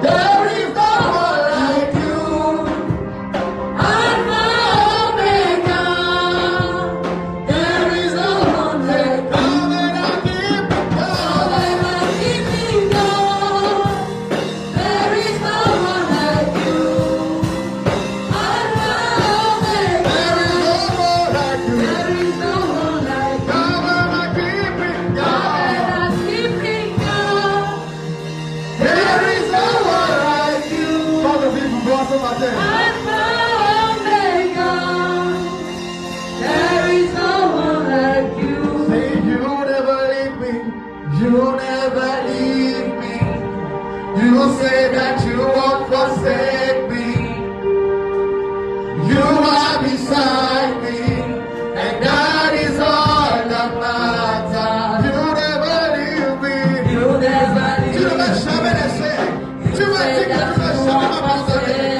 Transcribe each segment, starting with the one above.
There is no one like you. Alpha Omega. There is no one like you. Covenant keeping God. There is no one like you. Alpha Omega. There is no one like you. There is no one like you. Covenant keeping God. Covenant keeping God. There is no one like you. Alpha Omega. There is no one like you. Say you never leave me. You never leave me. You say that you won't forsake me. You are beside me, and that is all that matters. You never leave me. You never leave me. Tu ne vas jamais laisser. Tu m'as dit que tu ne vas jamais m'abandonner.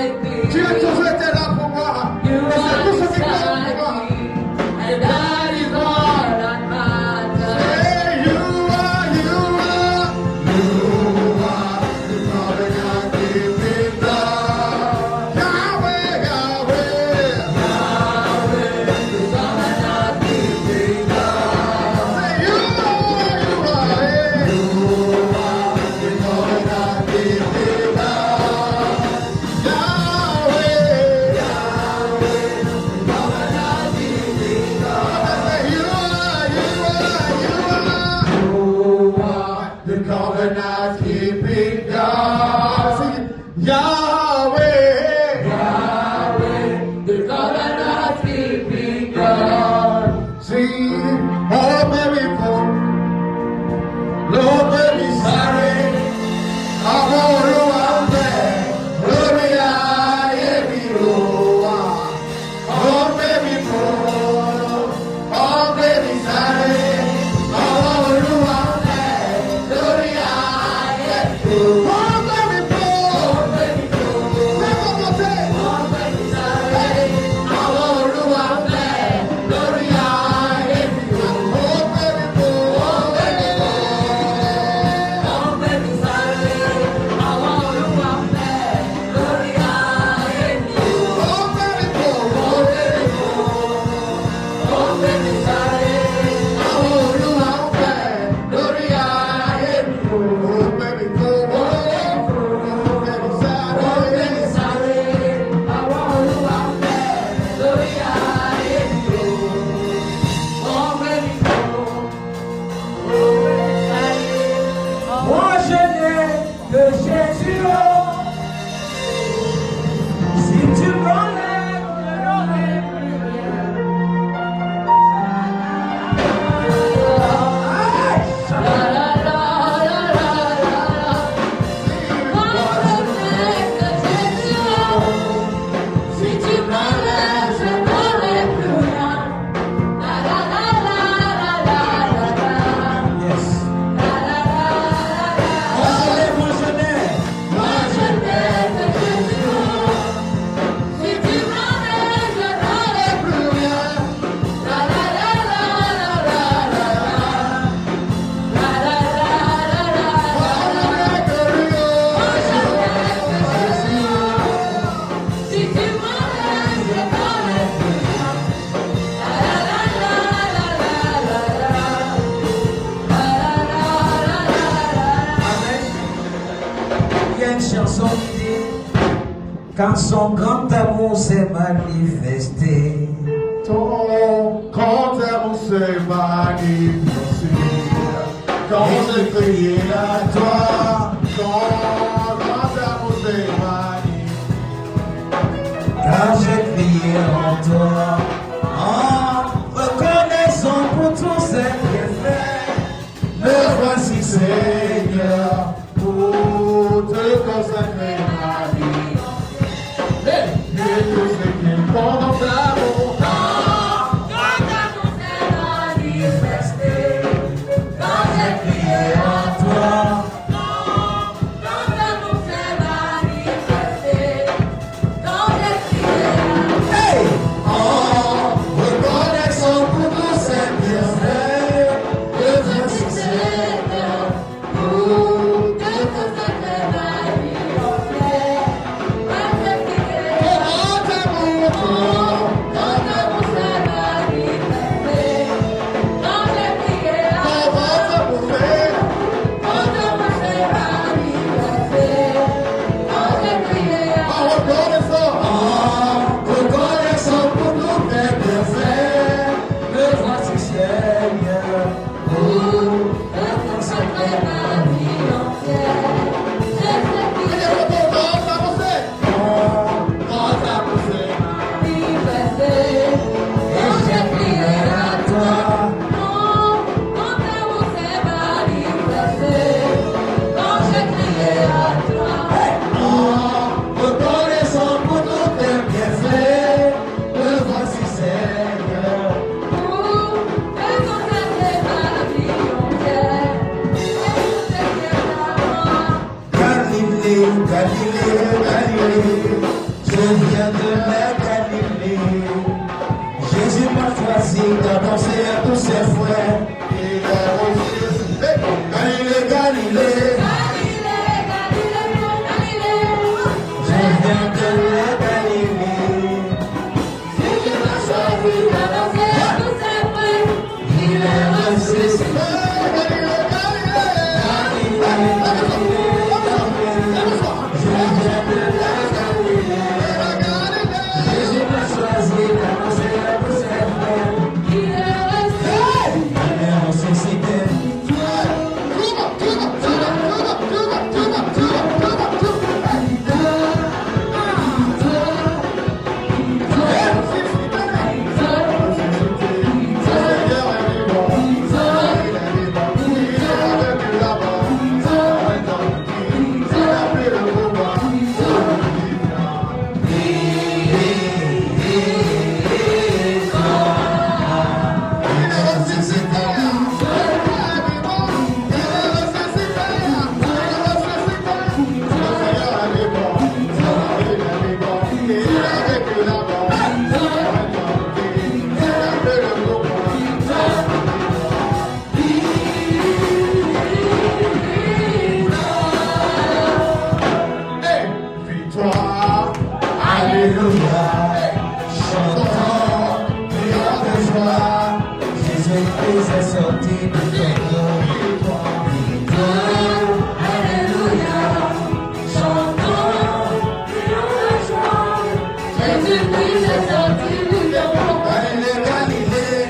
Tu as toujours été là pour moi. Et c'est tout ce qui compte pour moi. And that is all that matters. Say you are the covenant keeping God. Yahweh, Yahweh. Yahweh, the covenant keeping God. Say you are the covenant keeping God. Yahweh, Yahweh, the covenant keeping God. Say you are the covenant keeping God. Sing it. Yahweh, Yahweh, the covenant keeping God. Sing, oh baby, Lord baby, sorry, I'm all around there. Glory, I am you. Oh baby, sorry, I'm all around there. Glory, I am you. Oh baby, say one more time. Oh baby, sorry, I'm all around there. Glory, I am you. Oh baby, Moi je n'ai que Jésus. Si tu m'enlèves, je n'aurai plus rien. Yes. Moi je n'ai. Il y a une chanson qui dit quand son grand amour s'est manifesté, Ton grand amour s'est manifesté. Quand j'ai crié à toi, ton grand amour s'est manifesté. quand j'ai crié en toi, en reconnaissant pour tous ses bienfaits, Me voici Seigneur pour te consacrer ma vie. Et tout ce qui compte dans l'amour. quand j'ai crié en toi, Galilée, Galilée, je viens de la Galilée. Jésus m'a choisi d'annoncer à tous ses frères. Galilée, Galilée, je viens de la Galilée. Jésus m'a choisi d'annoncer à tous ses frères. Il est ressuscité. Alléluia, chantons, prions de joie, Jésus-Christ est sorti de ton Alléluia, chantons, prions de joie, Jésus-Christ est sorti de ton Galilée, Galilée,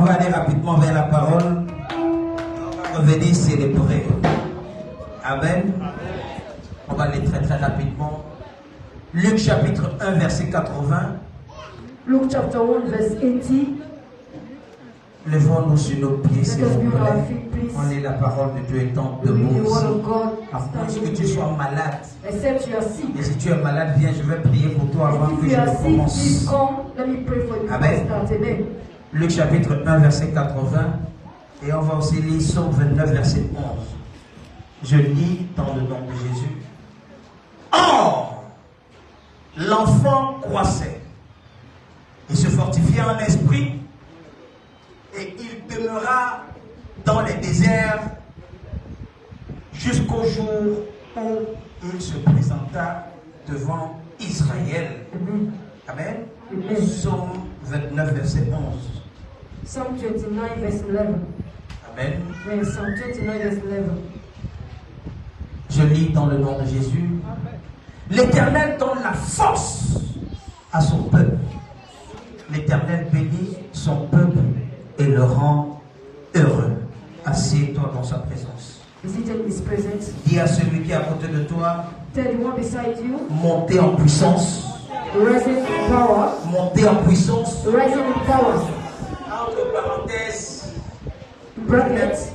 va aller rapidement vers la parole. On va revenir célébrer. Amen. On va aller très rapidement. Luc chapitre 1 verset 80. Luke chapter 1 verse 80. Levons-nous sur nos pieds, s'il vous Let us be on our plaît. feet, please. On est la parole de Dieu étant We read debout the word aussi. of God. À moins que tu sois malade. Except you are sick. Et si tu es malade, viens, je vais prier pour toi avant If que you je are ne sick, please commence. come. Let me pray for you. Amen. Start. Amen. Luc chapitre 1 verset 80. Et on va aussi lire Psaume 29 verset 11. Je lis dans le nom de Jésus. Or, l'enfant croissait et se fortifiait en esprit, et il demeura dans les déserts jusqu'au jour où il se présenta devant Israël. Amen. Amen. Amen. Psaume 29 verset 11. Psalm 29 verse 11. Amen. Yes, Psalm 29 verse 11. Je lis dans le nom de Jésus. L'Éternel donne la force à son peuple. L'Éternel bénit son peuple et le rend heureux. Assieds-toi dans sa présence. Visit in his presence. Dis à celui qui est à côté de toi, Tell the one beside you. montez en puissance. Rising in power. Montez en puissance. Rising in power. Entre parenthèses, Brackets.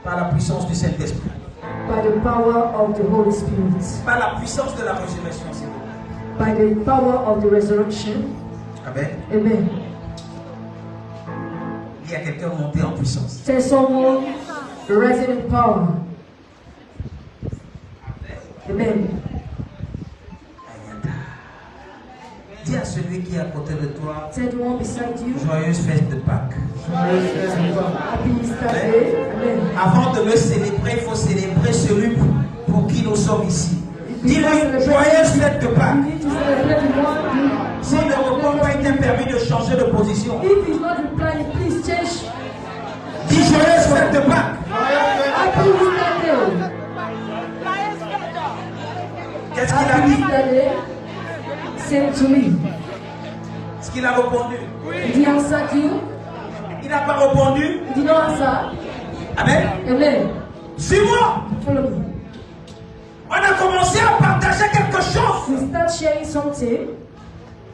par la puissance du Saint-Esprit. By the power of the Holy Spirit. Par la puissance de la résurrection, s'il vous plaît. By the power of the resurrection. Amen. Amen. Il y a quelqu'un monté en puissance. Tell someone rising in power. Amen. Dis à celui qui est à côté de toi, Tell the one beside you. joyeuse fête de Pâques. Happy Easter Day. Amen. Avant de le célébrer, il faut célébrer celui pour qui nous sommes ici. Dis-lui, joyeuse fête de You Pâques. need to celebrate the one. Si le repas n'a pas été permis de changer de position, If he's not replying, please change. dis joyeuse fête de Pâques. Happy Easter Day. Qu'est-ce qu'il a Happy dit? Easter Day. Same to me. Est-ce qu'il a répondu? Did he answer you? Il n'a pas répondu. Did he not answer? Amen. Amen. Suis-moi. Follow me. On a commencé à partager quelque chose We start sharing something.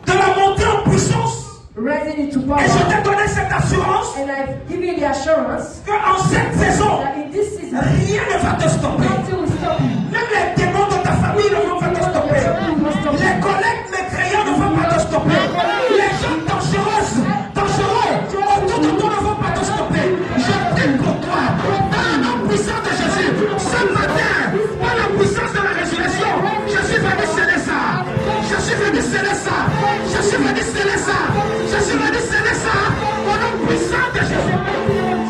de la montée en puissance. Rising into Et je power. t'ai donné cette assurance And I've given you the assurance qu'en cette saison, that in this season, rien ne va te stopper. nothing will stop you. Même les démons de ta famille ne vont pas te stopper. Les collègues mécréants ne vont pas te stopper. Les gens dangereux, autour de toi ne vont pas te stopper. Je prie pour toi, dans le nom puissant de Jésus, ce matin, par la puissance de la résurrection, je suis venu sceller ça. Je suis venu sceller ça. Je suis venu sceller ça. Je suis venu sceller ça. Au nom puissant de Jésus.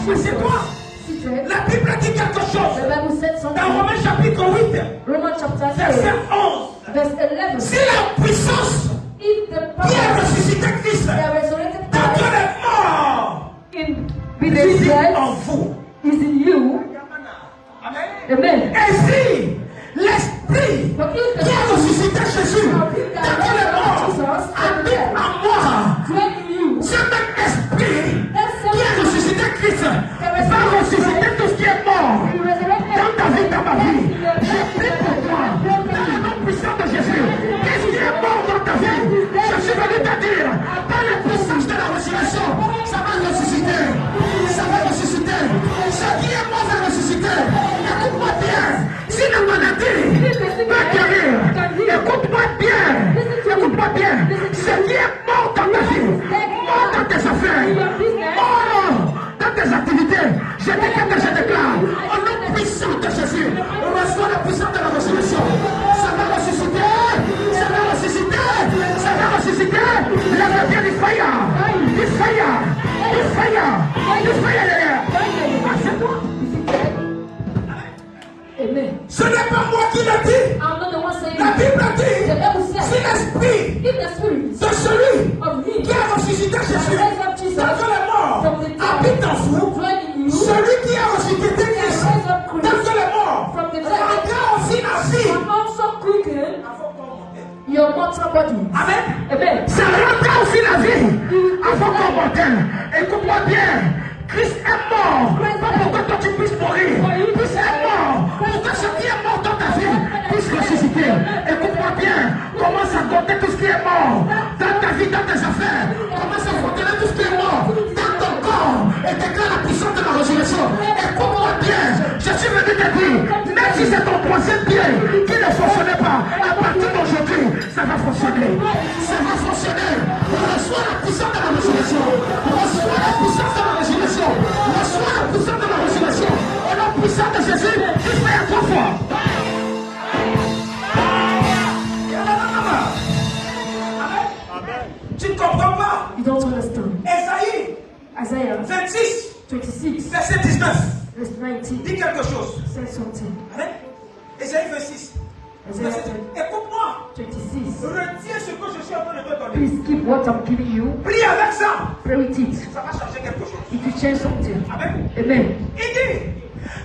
Mais c'est quoi? Secret. La Bible dit quelque chose. The Bible said Dans something. Romains chapitre 8, Romans chapter verset 8, 11. verse 11. Si la puissance If the qui a power ressuscité Christ that resurrected dans Christ les morts in be the vit dead en vous. is in you. Amen. Amen. Et si l'esprit But if qui a the ressuscité Jésus dans les morts habite en moi, dwell in you, ce même esprit that qui a same ressuscité Christ va ressusciter tout ce qui est mort will resurrect dans ta vie, dans ma vie. Je everything. prie pour toi, dans le nom puissant de Jésus. Qu'est-ce qui est mort dans ta vie? Je suis venu te dire, par la puissance de la résurrection, ça va ressusciter. Ça va ressusciter. Ce qui est mort va ressusciter. Écoute-moi bien. Si la maladie va guérir, écoute-moi bien. Écoute-moi bien. Ce qui est mort dans ta vie, mort dans tes affaires, mort dans tes activités, je déclare, au nom puissant de Jésus, reçois la puissance de la résurrection. Ça va ressusciter, ça va ressusciter, ça va ressusciter. Lève bien du fire, du fire, du fire, du fire. Assieds-toi. Amen. Ce n'est pas moi qui l'ai dit. I'm not the one saying La it. Bible dit, The Bible si says, l'esprit if the spirit de celui of him qui a ressuscité Jésus raised up Jesus dans les morts from the habite dead en vous, dwell in you, celui qui a ressuscité Christ raised up dans Christ les morts from the dead, rendra aussi la vie. and also quicken your mortal body. Amen. Amen. Ça rendra aussi la vie à votre mortel. Écoute-moi bien. te dire, même si c'est ton troisième pied qui ne fonctionnait pas, à partir d'aujourd'hui, ça va fonctionner. Ça va fonctionner. Reçois la puissance de la résurrection. Reçois la puissance de la résurrection. Reçois la puissance de la résurrection. Au nom puissant de Jésus, il fait à 3 fois. Tu ne comprends pas. You don't understand. Esaïe Isaiah 26, 26, verset 19. verse 19. Dis quelque chose. Say something. Amen. Esaïe 26. Isaiah Écoute-moi. 26. Retiens ce que je suis en train de te donner. Please keep what I'm giving you. Prie avec ça. Pray with it. Ça va changer quelque chose. It will change something. Amen. Amen. Il dit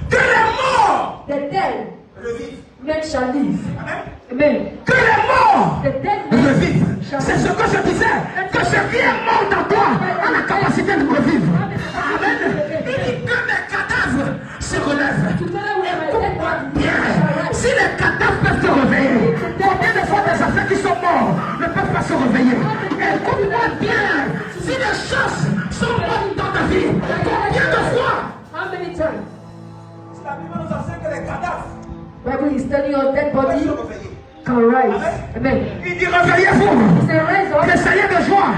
que les morts The dead revivent. men shall live. Amen. Amen. Que les morts The dead men revivent. shall C'est ce live. que je disais. Que ce qui est mort dans toi a la capacité de revivre. Amen. Il dit que mes cadavres se relèvent. Together with my dead body Bien. shall rise. Si les cadavres peuvent se réveiller, combien de fois des enfants qui sont morts ne peuvent pas se réveiller? Écoute-moi bien. Si les choses sont mortes dans ta vie, combien de fois? How many times? La Bible nous enseigne que les cadavres Bible is telling your dead peuvent body se réveiller. can rise. Amen. Il dit réveillez-vous. He said, rise up. Essayez de joie,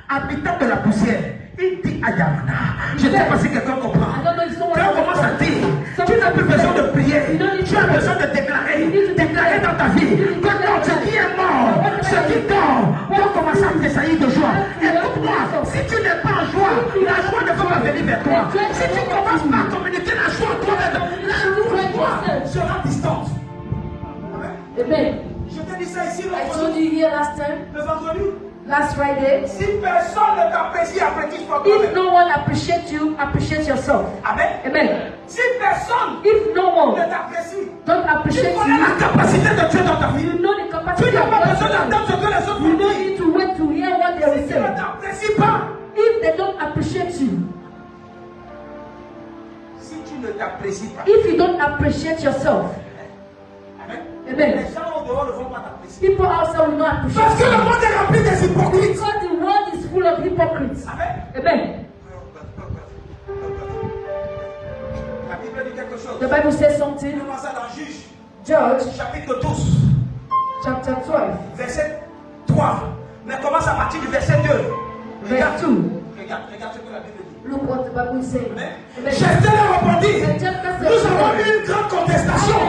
habitant de la poussière. Il dit à Yamna. Je ne sais pas si quelqu'un comprend. I don't know if someone Quand on commence à dire, tu n'as plus besoin de prier. Tu as besoin de déclarer dans ta vie que non, ce qui est mort, ce qui dort, doit commencer à tressaillir de joie. Écoute-moi, si tu n'es pas en joie, la joie ne va pas venir vers toi. Si tu ne commences pas à communiquer la joie à toi-même, la joie sera distante. Amen. Amen. Je te dis ça ici I le told you here last time, le vendredi. last Friday. Si personne ne t'apprécie, apprécie-toi If toi-même. no one appreciates you, appreciate yourself. Amen. Amen. Si personne If no ne one t'apprécie, don't tu appreciate connais you, la capacité de Dieu dans ta vie. you know the Tu capacity n'as of pas besoin God. d'entendre ce que les autres You vont don't dire. need to wait to hear what they will Si tu ne say. t'apprécies pas, If they don't appreciate you, si tu ne t'apprécies pas, if you don't appreciate yourself, Amen. Amen. Les gens au dehors ne vont pas t'apprécier. people outside will not appreciate Parce que le you. monde est rempli des hypocrites. Because the world is full of hypocrites. Amen. Amen. La Bible dit quelque chose. The Bible says something. Comment ça dans Juge, Judge chapitre 12, chapter 12, verset 3. Mais commence à partir du verset 2. verse 2. Regarde ce que la Bible dit. Look what the Bible is saying. Amen. Amen. J'étais là répondit. And just Nous avons eu une grande contestation.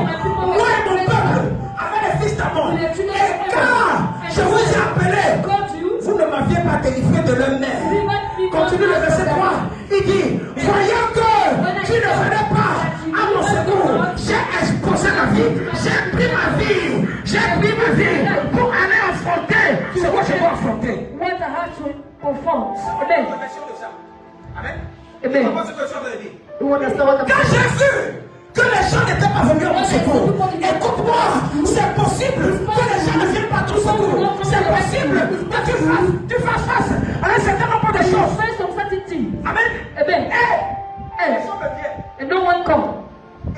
Moi et mon peuple, avec les fils d'Amon. Et quand je vous ai appelé, God you, vous ne m'aviez pas délivré de leur mère. Continue le verset 3. Il dit, voyant que tu ne venais pas à mon secours, j'ai exposé la vie, j'ai pris ma vie pour aller affronter ce que je dois affronter. what I have to perform. Amen. Amen. Amen. Tu comprends ce que je suis en train de dire? You understand what I'm Quand saying? j'ai vu que les gens n'étaient pas venus à mon secours, écoute-moi, c'est possible que les gens ne viennent pas à ton secours. C'est possible que tu fasses face à un certain nombre de choses. Face of certain things. Amen. Amen. Et And, personne ne vient. and no one come.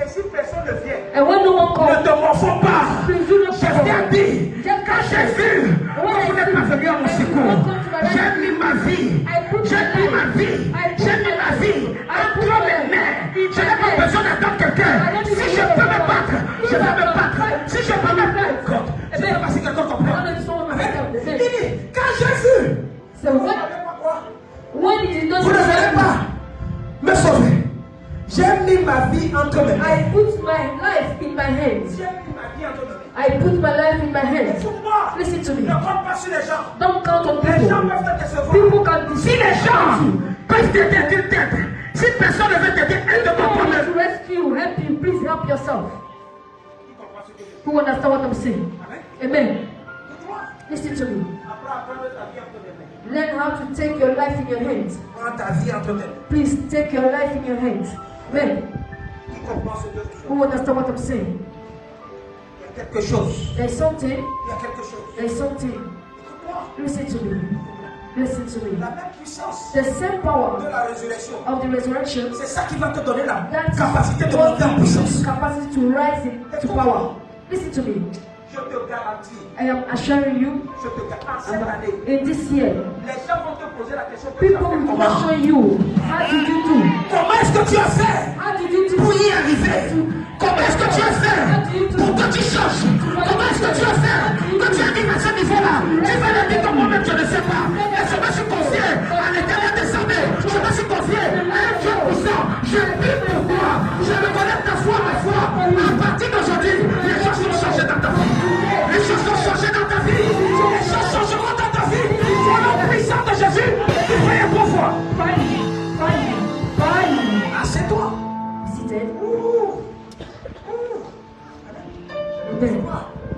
Et si personne ne vient, And when no one ne comes, te morfonds pas. please do not Je t'ai dit, Just quand j'ai vu que vous n'êtes pas venu à mon secours, j'ai mis ma vie, entre mes mains. Je n'ai pas besoin d'attendre quelqu'un. Si je peux me battre, je vais me battre. Si je peux me battre, je ne sais pas si quelqu'un comprend. Il dit, quand j'ai vu, So vous when, n'avez pas quoi? when it is not Vous ne venez pas me sauver. J'ai mis ma vie entre mes mains. I put my life in my hands. J'ai mis ma vie entre mes mains. I put my life in my hands. Écoute-moi. Listen to me. Ne compte pas sur les gens. Don't count on Les gens people. peuvent te décevoir. People can Si les gens peuvent t'aider, tu t'aides. Si personne ne veut t'aider, aide-toi want toi-même. to rescue, help you. Please help yourself. Tu comprends ce que je dis? Who understand what I'm saying? Amen. Amen. Écoute-moi. Listen to me. Apprends ta vie entre mes mains. Learn how to take your life in your hands. Prends ta vie entre mes mains. Please take your life in your hands. Amen. Qui comprend ce que je dis? Who understand what I'm saying? Il y a quelque chose. There's something. Il y a quelque chose. There's something. Écoute-moi. Listen to me. Listen to me. La même puissance The same de power la résurrection. of the resurrection. C'est ça qui va te donner la That's capacité de what monter en gives you puissance. capacity to rise into power. Listen to me. Je te garantis. I am assuring you, Je te garantis. Cette année, in this year, les gens vont te poser la question. Que tu as people fait will comment? question you. How did you do? Comment est-ce que tu as fait How did you do pour y arriver? Comment est-ce qui change. Comment est-ce que tu vas faire? Quand tu arrives à ce niveau-là, tu vas le dire moi-même, je ne sais pas. Mais je me suis confié à l'Éternel des armées. Je me suis confié à un Dieu puissant. Je prie pour toi. Je reconnais ta foi, ma foi. À partir d'aujourd'hui, les choses vont changer dans ta vie. Les choses vont changer dans ta vie. Les choses changeront dans ta vie. Au nom puissant de Jésus, tu fais pour foi. Assieds-toi.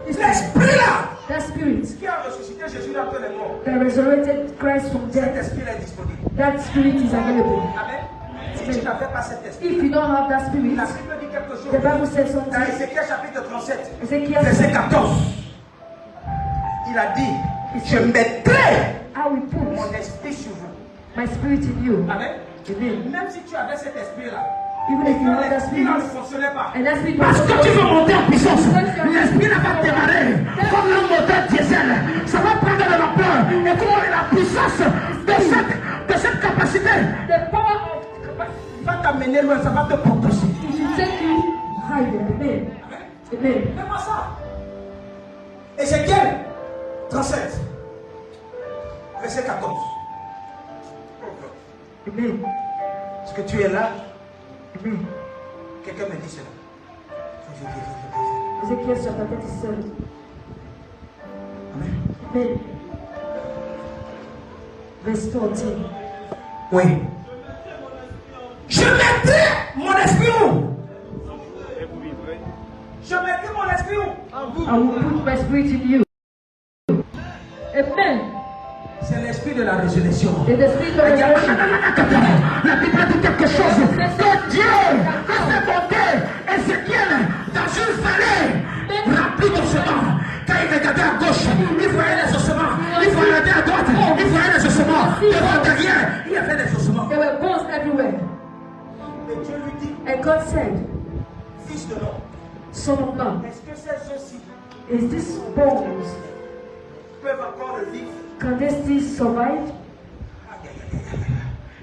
L'esprit là, That spirit qui a ressuscité Jésus après les morts, that resurrected Christ from cet death, esprit est disponible. that spirit is available. Amen. Si tu n'avais pas cet esprit, If you don't have that spirit, la Bible dit quelque chose. the Bible says Dans something. Ézéchiel chapitre 37, Ezekiel verset 14, il a dit, je mettrai I will put mon esprit sur vous. my spirit in you. Amen. Amen. Même si tu avais cet esprit-là, Even if you have that l'esprit là ne spirit, fonctionnait pas. and that spirit Parce was que tu veux monter en puissance, l'esprit là va démarrer comme un moteur diesel. Ça va prendre de l'ampleur. Et comment la puissance de cette capacité the power of capacity va t'amener loin, ça va te propulser. to take you higher. Amen. Amen. Fais-moi ça. Ézéchiel 37, verset 14. Amen. Est-ce que tu es là? Amen. Quelqu'un me dit cela. Ezekiel chapter 37. Amen. Amen. Verse 14. Oui. Je mettrai mon esprit où? Je mettrai mon esprit où? I will put my spirit in you. Amen. C'est l'esprit de la résurrection. In the spirit of resurrection. La Bible dit quelque chose. Que Dieu a fait monter Ézéchiel dans une vallée remplie d'ossements. Quand il regardait à gauche, il voyait les ossements. Il regardait à droite, il voyait les ossements. Devant, derrière, il y avait les ossements. There were bones everywhere. Et Dieu lui dit, And God said, fils de l'homme, Son of man, est-ce que ces os-ci is this bones, peuvent encore revivre? can they still survive?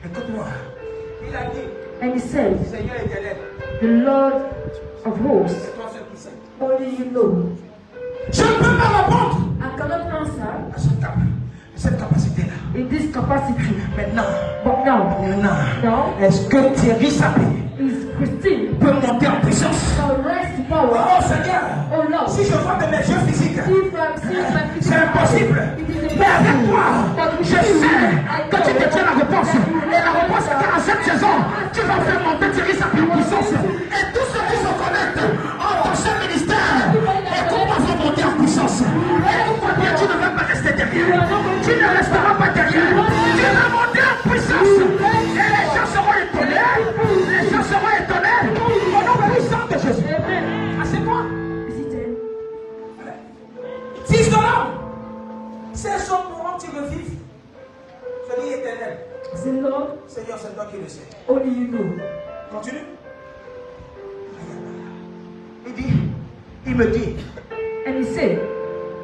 Écoute-moi. Il a dit, And he said, Seigneur éternel, the Lord of hosts, c'est toi seul qui sais. only you know. Je ne peux pas répondre I cannot answer à cette capacité-là. in this capacity. Maintenant, But now, est-ce que Thierry Sapé is Christine peut monter en puissance? shall rise to power. Oh Seigneur, Oh Lord, si je vois de mes yeux physiques, if I'm seeing my c'est physical impossible. eye, it is Mais avec impossible. toi, But with je you, sais I que tu know détiens la réponse. Et la réponse est qu'à cette saison, tu vas faire monter Thierry Sapé en puissance. Et tous ceux qui se connectent dans ce ministère, écoute-moi, vont monter en puissance. Écoute-moi bien, tu ne vas pas rester derrière. Tu ne resteras pas derrière. Tu vas monter en puissance. Et les gens seront étonnés. Les gens seront étonnés. Au nom puissant de Jésus. Amen. Assieds-toi. Is it there? Fils de l'homme, ces hommes pourront-ils revivre? Je dis éternel. Say, Lord, Seigneur, c'est toi qui le sais. only you know. Continue. Il me dit, And he said,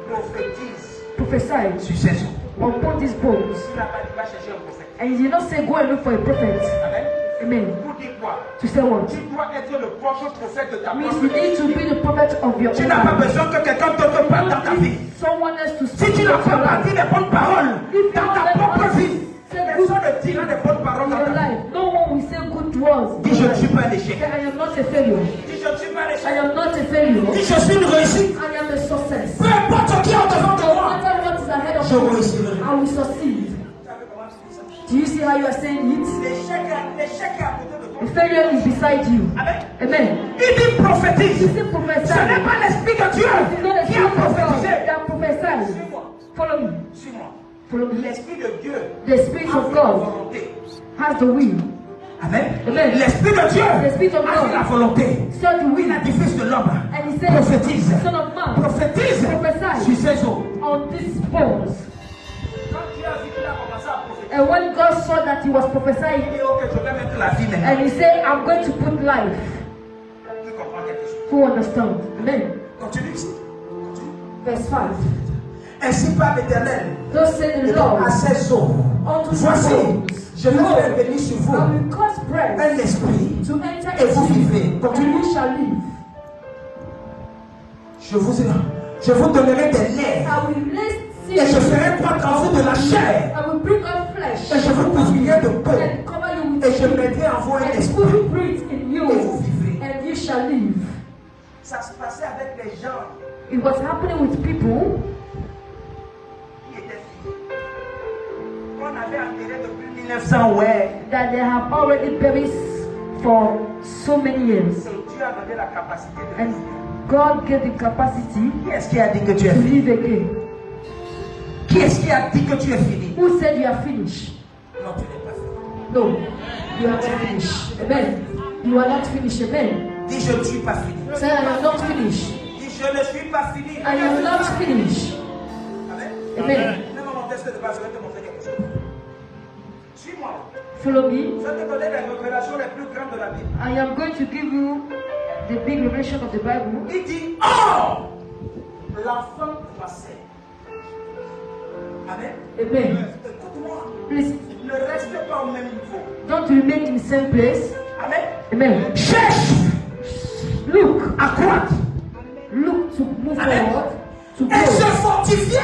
prophétise prophesy sur ces hommes. upon these bones. Il n'a pas dit, va chercher un prophète. And he did not say, go and look for a prophet. Amen. Amen. Pour dire quoi? To say what? Tu dois être le propre prophète de ta Means propre you vie. need to be the prophet of your Tu own n'as pas life. besoin que quelqu'un d'autre parle dans ta vie. Someone else to Si speak tu in n'as your pas life. parlé des bonnes paroles dans ta propre vie, personne ne dira des bonnes paroles In dans your ta vie. life. No one will say good words. Dis, je ne suis pas un échec. Say, I am not a failure. Dis, je ne suis pas un I échec. am not a failure. Dis, je suis une réussite. I am a success. Peu importe ce qui est en devant de No moi. matter what is ahead of Je me, réussirai. I will succeed. Do you see how you are saying it? L'échec est à côté de toi. The failure is beside you. Amen. Amen. Il dit prophétise. You say prophesy. Ce n'est pas l'esprit de Dieu It's not a qui a spirit of God prophétisé. that prophesies. Suis-moi. Follow me. Suis-moi. Follow me. L'esprit de Dieu The Spirit a of fait la God volonté. has the will. Amen. Amen. L'esprit de Dieu The Spirit of a fait la God volonté. saw the Il will. a dit fils de l'homme. And he said, Prophétise. Son of man, Prophétise prophesy sur ces eaux. on these bones. Quand Dieu a vu qu'il a commencé à prophétiser, And when God saw that he was il prophesying, dit ok, je vais mettre la vie maintenant. and he said, I'm going to put life. Qui comprend quelque chose? Who understand? Amen. Continue ici. Continue. Verse 5. Ainsi par l'Éternel. Thus say the Et Lord à ces eaux. unto the Voici, bones, je vais faire venir sur vous I will cause breath un esprit. to enter Et vous into you, vivez. and Continue. you shall live. Je vous donnerai des nerfs. I will place Et je ferai croître en vous de la chair. I will bring up flesh. Et je vous couvrirai de peau. And cover you with Et je skin. mettrai en vous un And esprit. will breathe in you. Et vous vivrez. And you shall live. Ça se passait avec les gens It was happening with people qui étaient finis. On avait enterré depuis 1900, ouais. that they have already buried for so many years. Et Dieu a donné la capacité de And vivre. God gave the capacity Qui est-ce qui a dit que tu es to fini? live again. Qui est-ce qui a dit que tu es fini? Who said you are finished? Non, tu n'es pas fini. No, you are not finished. Amen. You are not finished. Amen. Dis, je ne suis pas fini. Say, I am not finished. Dis, je ne suis pas fini. I am not finished. Amen. Amen. Ne me montre ce de base, je vais te montrer quelque chose. Suis-moi. Follow me. Je vais te donner les révélations les plus grandes de la Bible. I am going to give you the big revelation of the Bible. Il dit, oh, l'enfant croissait. Amen. Amen. Écoute-moi. Please Ne reste pas au même niveau. don't remain in the same place. Amen. Amen. Cherche Look, à croître. look to move Amen. forward, to Et se grow. fortifier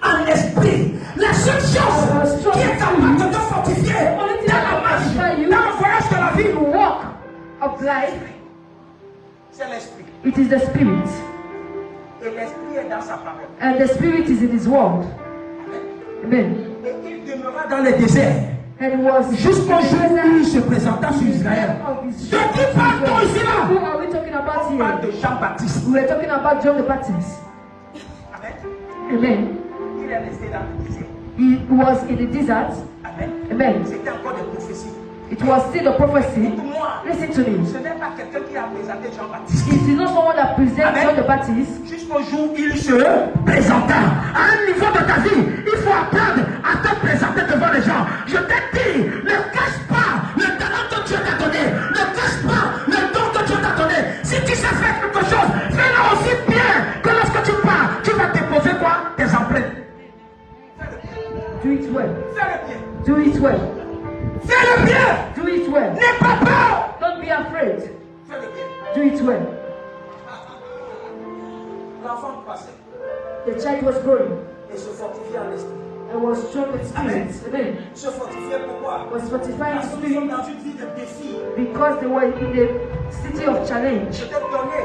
en esprit. La seule chose qui est capable de te fortifier dans la marche, dans le voyage de la vie, To walk of life, c'est l'esprit. it is the Spirit. Et l'esprit est dans sa parole. And the Spirit is in His Word. Amen. Et il demeura dans le désert And it was jusqu'au jour où il se présenta sur Israël. De qui parle-t-on ici là? Who are we talking about On parle here? de Jean-Baptiste. We are talking about John the Baptist. Amen. Amen. Il est resté dans le désert. He was in the desert. Amen. Amen. C'était encore des prophéties. It was still a prophecy. Écoute-moi. Listen to me. Ce n'est pas quelqu'un qui a présenté Jean-Baptiste. It is not someone that presents Amen. John the Baptist. Jusqu'au jour où il se présenta. À un niveau de ta vie, il faut apprendre à te présenter devant les gens. Je t'ai dit, ne cache pas le talent que Dieu t'a donné. Ne cache pas le don que Dieu t'a donné. Si tu sais faire quelque chose, fais-le aussi bien que lorsque tu pars, tu vas déposer quoi? Tes empreintes. Do it well. Fais-le bien. Do it well. Fais-le bien. Do it well. N'aie pas peur. Don't be afraid. Fais-le bien. Do it well. L'enfant passait The child was growing et se fortifiait en esprit. and was strong in spirit. Amen. Se fortifiait pourquoi? Was fortifying Parce que nous spirit sommes dans une vie de défi. because they were in the city of challenge. Je t'ai donné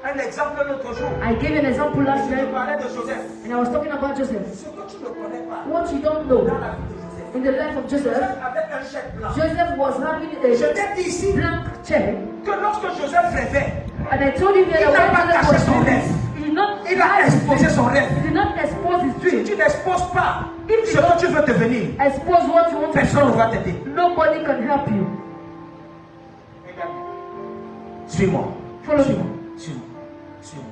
un exemple l'autre jour. I gave you an example last Je te time parlais de Joseph. and I was talking about Joseph. Ce que tu ne connais pas What you don't know dans la vie de Joseph. in the life of Joseph, Avec un chèque blanc. Joseph was having Je a t'ai dit ici blank check. que lorsque Joseph rêvait, And I told you here Il n'a that pas when caché Joseph son was rêve. he did not il a exposé son rêve. he did not expose his Si dream. tu n'exposes pas If ce you que don't tu veux devenir, expose what you want to personne ne va t'aider. nobody can help you. Suis-moi. Follow Suis-moi. me. Suis-moi. Suis-moi.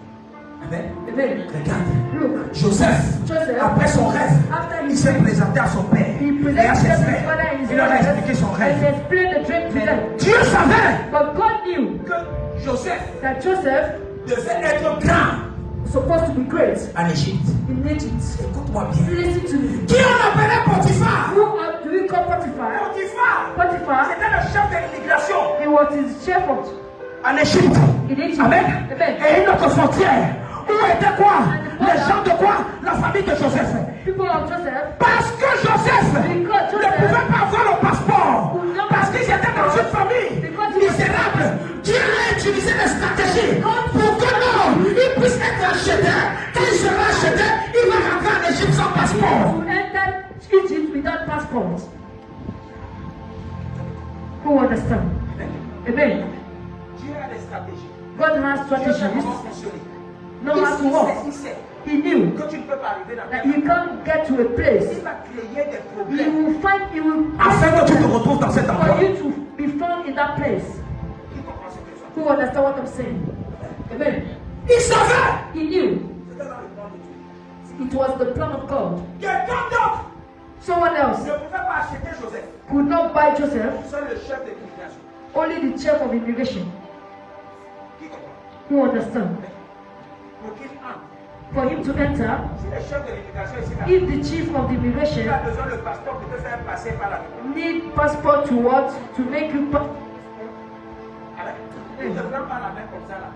Amen. Amen. Regarde. Look, Joseph, Joseph, après son rêve, after il he s'est présenté à son père he et à ses presented his father frères. and his Il leur a mother expliqué son and rêve. explained the dream to them. Dieu savait But God knew que Joseph that Joseph devait être grand was supposed to be great en Égypte. in Egypt. Écoute-moi bien. Listen to me. Qui on appelait Potiphar? Do we call Potiphar? Potiphar, Potiphar, c'était le chef de l'immigration he was his shepherd en Égypte. in Egypt. Amen. Amen. Et une autre frontière. Où était quoi? Les gens de quoi? La famille de Joseph. People of Joseph, Parce que Joseph because ne Joseph pouvait pas avoir le passeport. Parce qu'ils étaient dans une famille misérable. Dieu a utilisé des stratégies pour que non, il puisse être acheté. Quand il sera acheté, il va rentrer en Égypte sans passeport. to enter Egypt without passport. Who understand? Amen. Dieu a des stratégies. God has Dieu sait strategies. comment fonctionner. No matter what, Il sait he knew que tu ne peux pas arriver dans that ta you can't get to a place. Il va créer des He problèmes will find, he will afin que tu te retrouves dans cet endroit. for you to be found in that place. Qui comprend ce que je dis? Who understand what I'm saying? Amen. Il savait. He knew C'était dans le plan de Dieu. it was the plan of God. Quelqu'un d'autre Someone else ne pouvait pas acheter Joseph. could not buy Joseph, Seul le chef de l'immigration. only the chief of immigration. Qui comprend? Who understand? Pour qu'il entre. For him to enter, Si le chef de l'immigration est ici, là, if the chief of the il immigration a besoin de passeport pour te faire passer par la République. need passport to what? To make you Il ne prend pas la main comme ça là.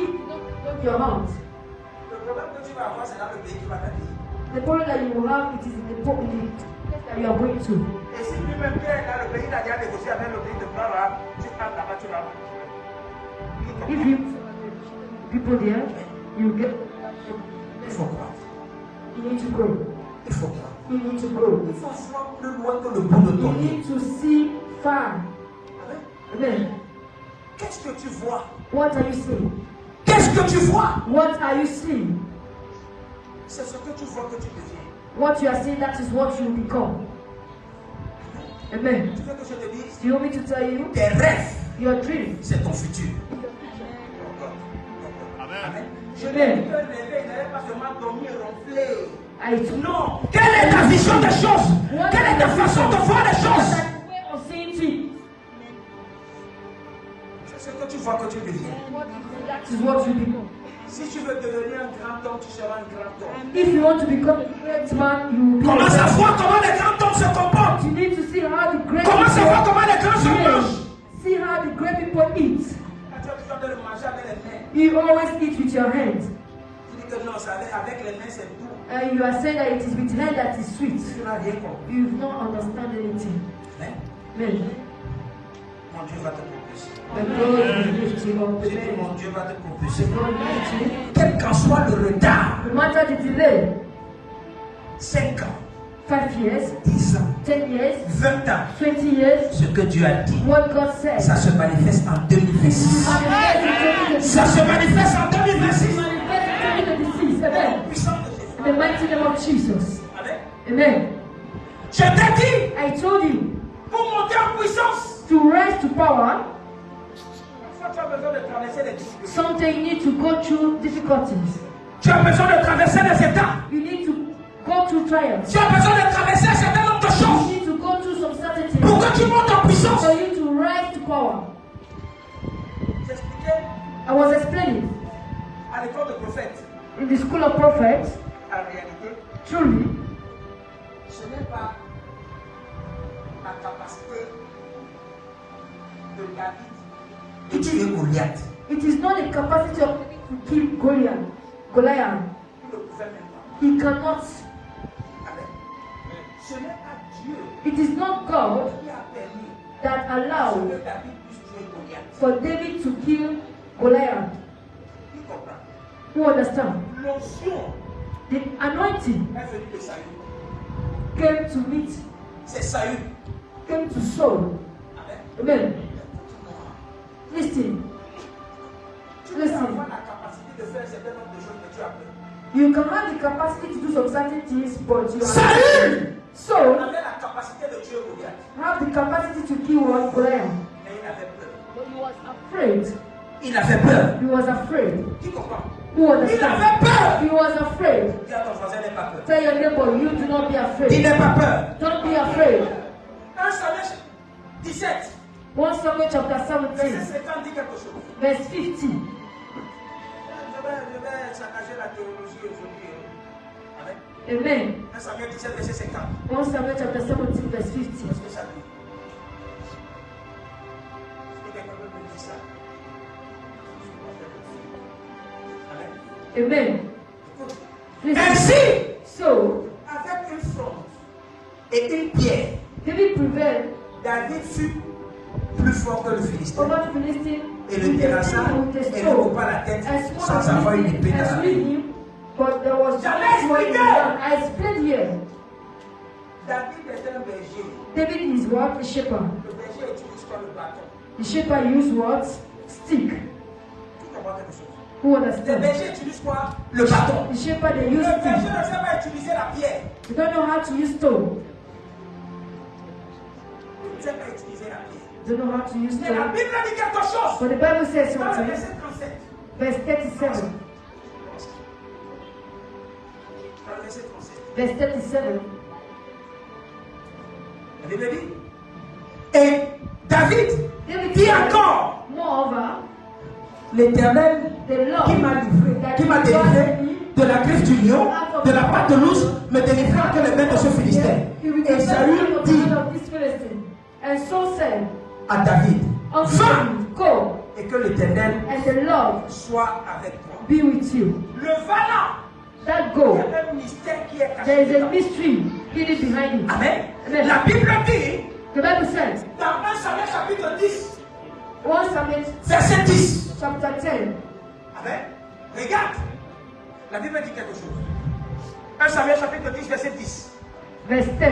if you don't put your hand, Le problème que tu vas avoir, c'est dans le pays qui va t'accueillir. the problem that you will have, it is in the place that you are going to. Et si lui-même qui est dans le pays, il a déjà négocié avec le pays de plan là, tu pars là-bas, tu vas. If you people there, you get. Il faut croire. You need to grow. Il faut croire. You need to grow. Il faut voir plus loin que le bout de You ton nez. need to see far. Amen. Qu'est-ce que tu vois? What are you seeing? Qu'est-ce que tu vois? What are you seeing? C'est ce que tu vois que tu deviens. What you are seeing, that is what you become. Amen. Tu veux que je te dise? Do you want me to tell you? Tes rêves, Your dream. c'est ton futur. Amen. Je Amen. n'ai que rêver, il n'avait pas seulement dormir et ronfler. I Non. Quelle est ta vision des choses? Quelle est ta façon de voir les choses? way of seeing things. C'est ce que tu vois que tu deviens. That is what you become. Si tu veux devenir un grand homme, tu seras un grand homme. If you want to become a great man, you will be. Commence à voir comment les grands hommes se comportent. You need to see how the great Commence à voir people comment les grands hommes mangent. live. See how the great people eat. Quand tu as besoin de le manger avec les mains, You always eat with your hands. tu dis que non, ça avec les mains c'est doux. And you are saying that it is with hand that is sweet. Tu n'as rien compris. You don't understand anything. Amen. Amen. Mon Dieu va te propulser. The God will lift you up. J'ai dit, Amen. mon Dieu va te propulser. God will lift you. Quel qu'en soit le retard, No matter the delay, 5 ans, 5 years, 10 ans, 10 years, 20 ans, 20 years, ce que Dieu a dit, what God said. ça se manifeste en 2026. Ça se manifeste en 2026. Amen. Puissance de Jésus. In the mighty name of Jesus. Amen. Amen. Je t'ai dit, I told you pour monter en puissance, to rise to power, parfois tu as besoin de traverser les difficultés. sometimes you need to go through difficulties. Tu as besoin de traverser les étapes. You need to go through trials. Tu as besoin de traverser un certain nombre de You choses need to go through some certain pour things que tu montes en puissance. for you to rise to power. J'expliquais I was explaining à l'école de prophète, in the school of prophets, en réalité, truly, ce n'est pas la capacité de David de tuer Goliath. it is not the capacity of to kill Goliath. Goliath. Il ne pouvait même pas. He cannot. Amen. Ce n'est pas Dieu It is not God qui a permis that que allowed David puisse tuer Goliath. for David to kill Goliath. Il comprend. Who understand? L'onction The anointing est venue de Saül. came to meet, C'est Saül. came to Saul. Amen. Amen. Listen. Tu peux avoir la capacité de faire un certain nombre de choses, mais tu as peur. You can have the capacity to do some certain things, but you are Saül not. Saul avait la capacité de tuer Goliath, have the capacity to kill one Goliath. mais il avait peur. But he was afraid. Il avait peur. He was afraid. Qui comprend? Who Il understand? avait peur. He was afraid. Dis à ton voisin, n'aie pas peur. Tell your neighbor, you do not be Il afraid. n'est pas peur. Don't be afraid. 1 Samuel 17, 1 Samuel chapter verset 17, 50 dit quelque chose. verse 50. Je vais saccager la théologie aujourd'hui. Amen. Amen. 1 Samuel 17, verset 50. 1 Samuel chapter 17, verse 50. Qu'est-ce que ça dit? Est-ce que quelqu'un peut me dire ça? Amen. Amen. Écoute. Listen. Ainsi, So, avec une fronde et une pierre, David prevailed David fut plus fort que le Philistin. over Philistine Et le terrassa with a et le coupa la stone. tête I smote sans avoir une épée Philistine dans and la slew main. him, but there was Jamais no sword in his expliqué. hand. I explained here. David est un berger. David is what? A shepherd. Le berger utilise quoi? Le bâton. The shepherd used what? Stick. Tu comprends quelque chose? Who Le understand? berger utilise quoi? Le bâton. The shepherd, they Le use berger stick. ne sait pas utiliser la pierre. They don't know how to use stone. Il ne sait pas utiliser la pierre. They don't know how to use Mais la stone. Bible dit quelque chose. But the Bible says Dans le something. verset 37. Verse 37. Dans le verset 37. Verse 37. La Bible dit. Et David David dit said, encore, moreover, l'Éternel the Lord qui m'a livré, that qui m'a delivered délivré me de la griffe du lion, de la patte de l'ours, me délivrera que les mains de ce Philistin. he will Et deliver Saül me from the dit hand of this Philistine. And Saul said à David, unto va David, go. Et que l'Éternel and the Lord soit avec toi. be with you. Le voilà. That Il go. y a un mystère qui est There is caché. a mystery hidden behind it. Amen. Amen. La Bible dit The Bible says, dans 1 Samuel chapitre 10, 1 Samuel verset 10. chapter 10, Amen. Regarde. La Bible dit quelque chose. 1 Samuel chapitre 10, verset 10. verse 10.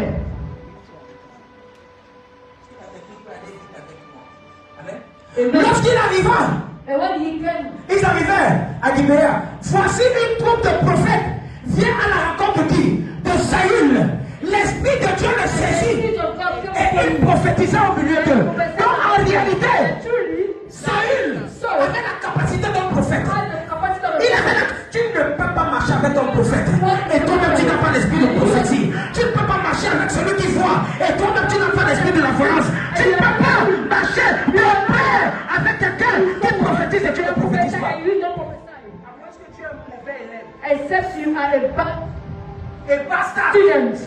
Amen. Amen. Lorsqu'il arriva, And when he came, ils arrivèrent à Gibéa. Voici une troupe de prophètes vient à la rencontre de Saül. L'Esprit de Dieu le the saisit Spirit of God et came il upon prophétisa au milieu d'eux. Donc en réalité, him. Truly, Saül avait la capacité d'un prophète. had the capacity of Il avait tu ne peux pas marcher avec ton prophète. Et toi-même, tu n'as pas l'esprit de prophétie. Tu ne peux pas marcher avec celui qui voit. Et toi-même, tu n'as pas l'esprit de la voyance. Tu ne peux pas marcher de pair avec quelqu'un qui prophétise et tu ne prophétises pas. and you don't prophesy. À moins que tu es un mauvais élève. Except you are a bad Et basta. student,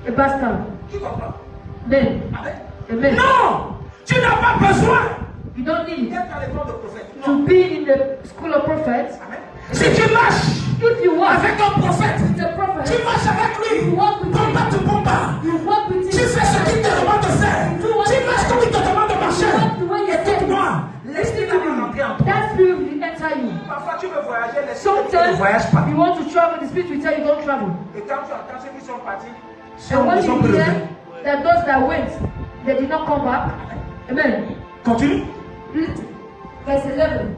a bastard. Tu comprends? Then, Amen. amen. Non! Tu n'as pas besoin You don't need d'être à l'école de prophète. to Non. be in the school of prophets. Amen. Si tu marches If you walk avec un prophète, with a tu prophet, marches avec lui. you walk with him. Combat to combat. You walk with Tu him. fais ce qu'il te demande de faire. Tu marches comme il te demande de marcher. Écoute-moi. L'esprit n'a pas rentré en toi. That spirit will enter you. Parfois tu veux voyager, l'esprit ne Sometimes voyage pas. you want to travel, the spirit will tell you don't travel. Et quand tu entends ceux qui sont partis, And when ils sont you prélevés. hear that those that went, they did not come back. Amen. Continue. Verse 11.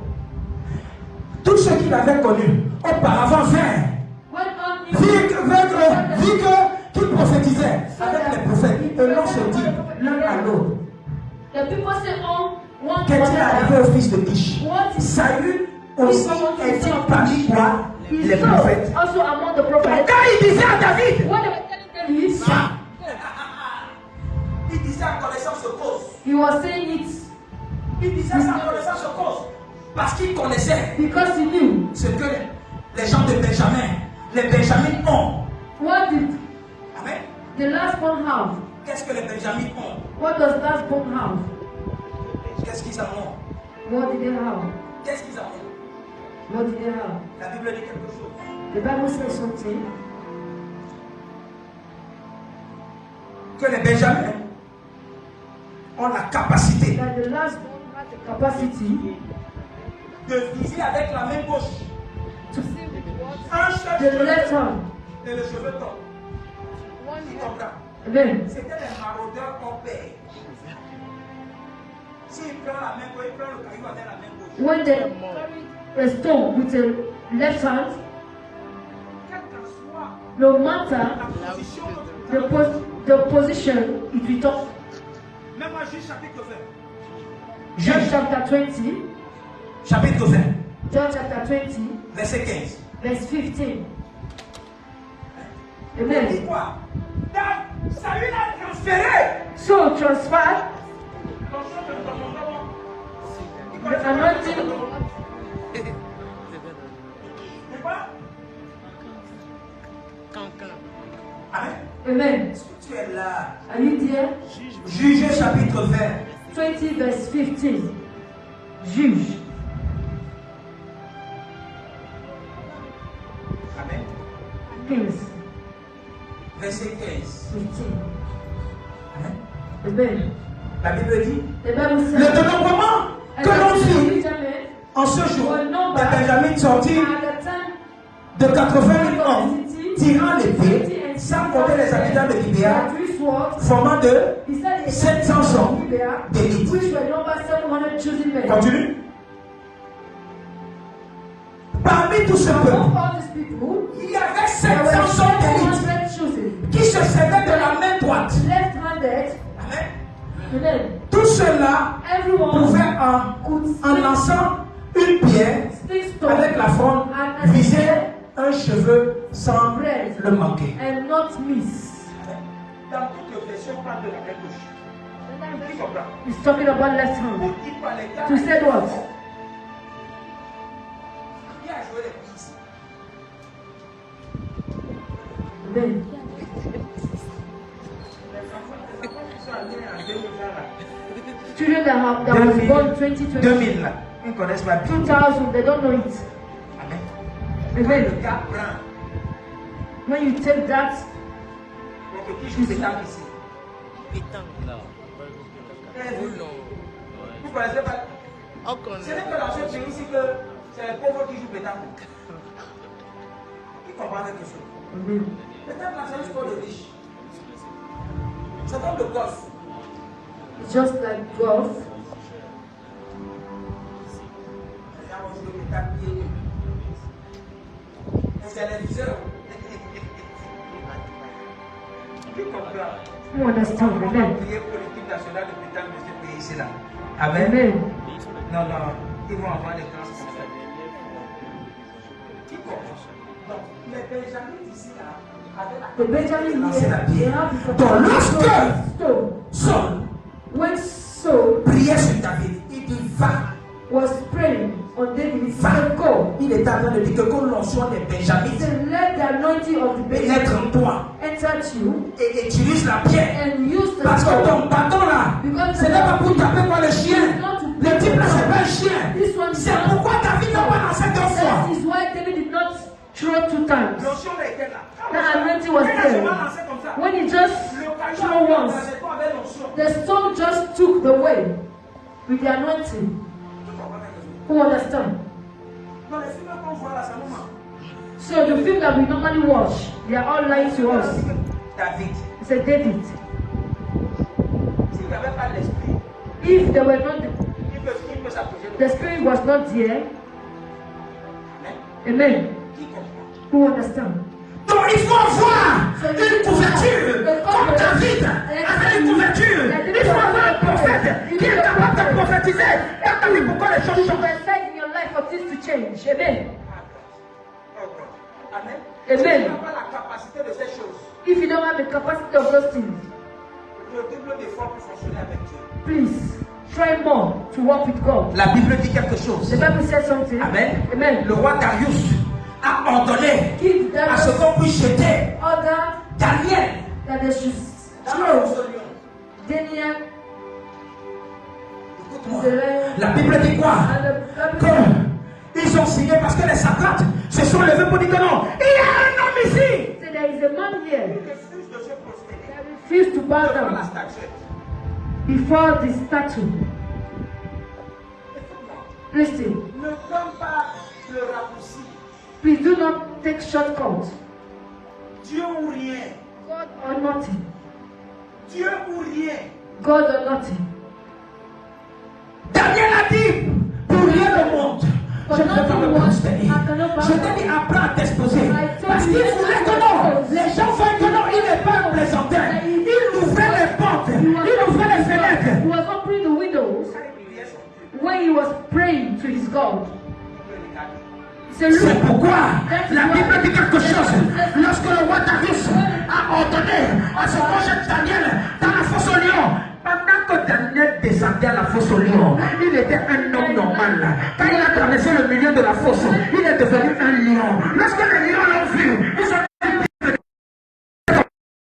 Tous ceux qui l'avaient connu auparavant vinrent. When on you Vu qu'il prophétisait avec les prophètes, et l'on se dit l'un à l'autre, the people say on one to qu'est-il arrivé another. au fils de Kish? What is Saül aussi est-il parmi quoi He les saw prophètes? also among the Donc prophets. quand il disait à David, What they were telling David, il disait à connaissance de cause. he was saying it Il disait ça à connaissance de cause. Parce qu'il connaissait because he knew ce que les gens de Benjamin, les Benjamins ont. what did Amen. the last born have. Qu'est-ce que les Benjamins ont? What does last born have? Qu'est-ce qu'ils en ont? What did they have? Qu'est-ce qu'ils en ont? What did they have? La Bible dit quelque chose. The Bible says something Que les Benjamins ont la capacité that the last born has the capacity de viser avec la main gauche to see with what un seul the cheveu left hand. et le cheveu tombe. One Tu hand. comprends? Amen. C'était les maraudeurs qu'on paie. S'il prend la main gauche, il prend le caillou avec la main gauche. When they carry a stone with the left hand, Quelle que soit no matter la position de ton caillou, the position, it will talk. même en Juge chapitre 20. John chapter 20, Chapitre 20, John chapter 20, verset 15. verse 15. Il dit Amen. quoi? Saül a transféré So transfer l'onction de ton the anointing. C'est quoi? Amen. Amen. Est-ce que tu es là? Are you there? Juge chapitre 20. 20 verse 15. Juge. Amen. 15. Verset 15. 15. Amen. Amen. La Bible dit The Bible le says, dénombrement and que l'on fit Benjamin, en ce jour de Benjamin sortit at the time de 80 000 hommes tirant l'épée, sans compter les habitants de Gibéa, the three swords, formant de he said, the 700 hommes Gibeah, d'élite. which were number 700 chosen men. Continue. Parmi tout ce Among peuple, all these people, il y avait there were 700 hommes d'élite 700 chosen, qui se servaient de la main droite. left-handed. Amen. Amen. Tout cela Everyone pouvait could en lançant une pierre stick stone avec la fronde viser un cheveu sans le manquer. and not miss. Dans toutes les versions, on parle de la main gauche. Qui comprend? He's talking about left hand. Pour dire quoi, les gars? To say what? Qui a joué les filles ici? Amen. Les enfants qui sont allés en 2020 là. To children that was born 2020, 2000 là. Ils ne connaissent pas bien. 2000, they don't know it. Amen. Amen. Le gars prend. When you take that, Donc qui joue pétanque ici? Vous connaissez pas? Ce n'est que dans ce pays ici que c'est les pauvres qui jouent pétanque. Qui comprend quelque chose? Pétanque là, c'est un sport de riche. C'est comme le golf. it's just like golf. C'est téléviseur. Qui comprend? You understand? Amen. Prier pour l'équipe nationale de pétanque de ce pays ici là. Amen. Amen. Non, non, ils vont avoir des classes comme ça. Qui comprend? Donc, les Benjamins ici là, The avec la Benjamin c'est la here, they pierre. have Donc, lorsque stone. Saul When Saul priait sur David, il dit va. was praying on David, he said, go. Il est en train de dire que comme l'onction des He Benjamins said, let the anointing of the pénètre Benjamin en toi enter you et utilise la pierre. and use the Parce que stone. ton bâton là, ce n'est pas pour taper quoi le chien. Le type là, c'est pas un chien. C'est pourquoi David n'a pas lancé deux fois. That is why David did not throw 2 times. L'onction là était là. The anointing was there. When he just threw once, the stone just took the way with the anointing. Who understand? So the film that we normally watch, they are all lying to us. David, It's a David. s'il n'y avait pas l'esprit, If there were not, il peut s'approcher de the spirit was not there. Amen. qui comprend. Who understand? Donc il faut avoir une couverture comme David avait une couverture. Il faut avoir un prophète qui est capable de prophétiser. Et attendez pourquoi les choses You changent. were set in your life for things to change. Amen. Amen. Amen. Si tu n'as pas la capacité de ces choses, If you don't have the capacity of those things, redouble d'efforts pour fonctionner avec Dieu. please try more to work with God. La Bible dit quelque chose. The Bible says something. Amen. Amen. Le roi Darius a ordonné Give à ce Darius qu'on puisse jeter order Daniel that they should dans la fosse throw au lion. Daniel Écoute-moi. to the lion. La Bible dit quoi? And the Bible Que ils ont signé parce que les satrates se sont levés pour dire que non, il y a un homme ici. said there is a man here Il refuse de se prosterner that refused to bow devant la down statuette. before the statue. Écoute-moi. Listen, Ne prends pas le raccourci. please do not take shortcuts. Dieu ou rien. God or nothing. Dieu ou rien. God or nothing. Daniel a dit, pour rien au monde, je ne peux pas me prosterner. Je t'ai dit, apprends à t'exposer. Parce qu'il voulait que non, les gens veulent que non, il n'est pas présenté. Il ouvrait les portes, il ouvrait les fenêtres. He was opening the windows when he was praying to his God. C'est C'est lui. pourquoi la Bible dit quelque chose. Lorsque le roi Darius a ordonné à ce qu'on jette Daniel dans la fosse au lion, pendant que Daniel descendait à la fosse au lion, il était un homme normal. Quand il a traversé le milieu de la fosse, il est devenu un lion. Lorsque les lions l'ont vu, ils ont dit,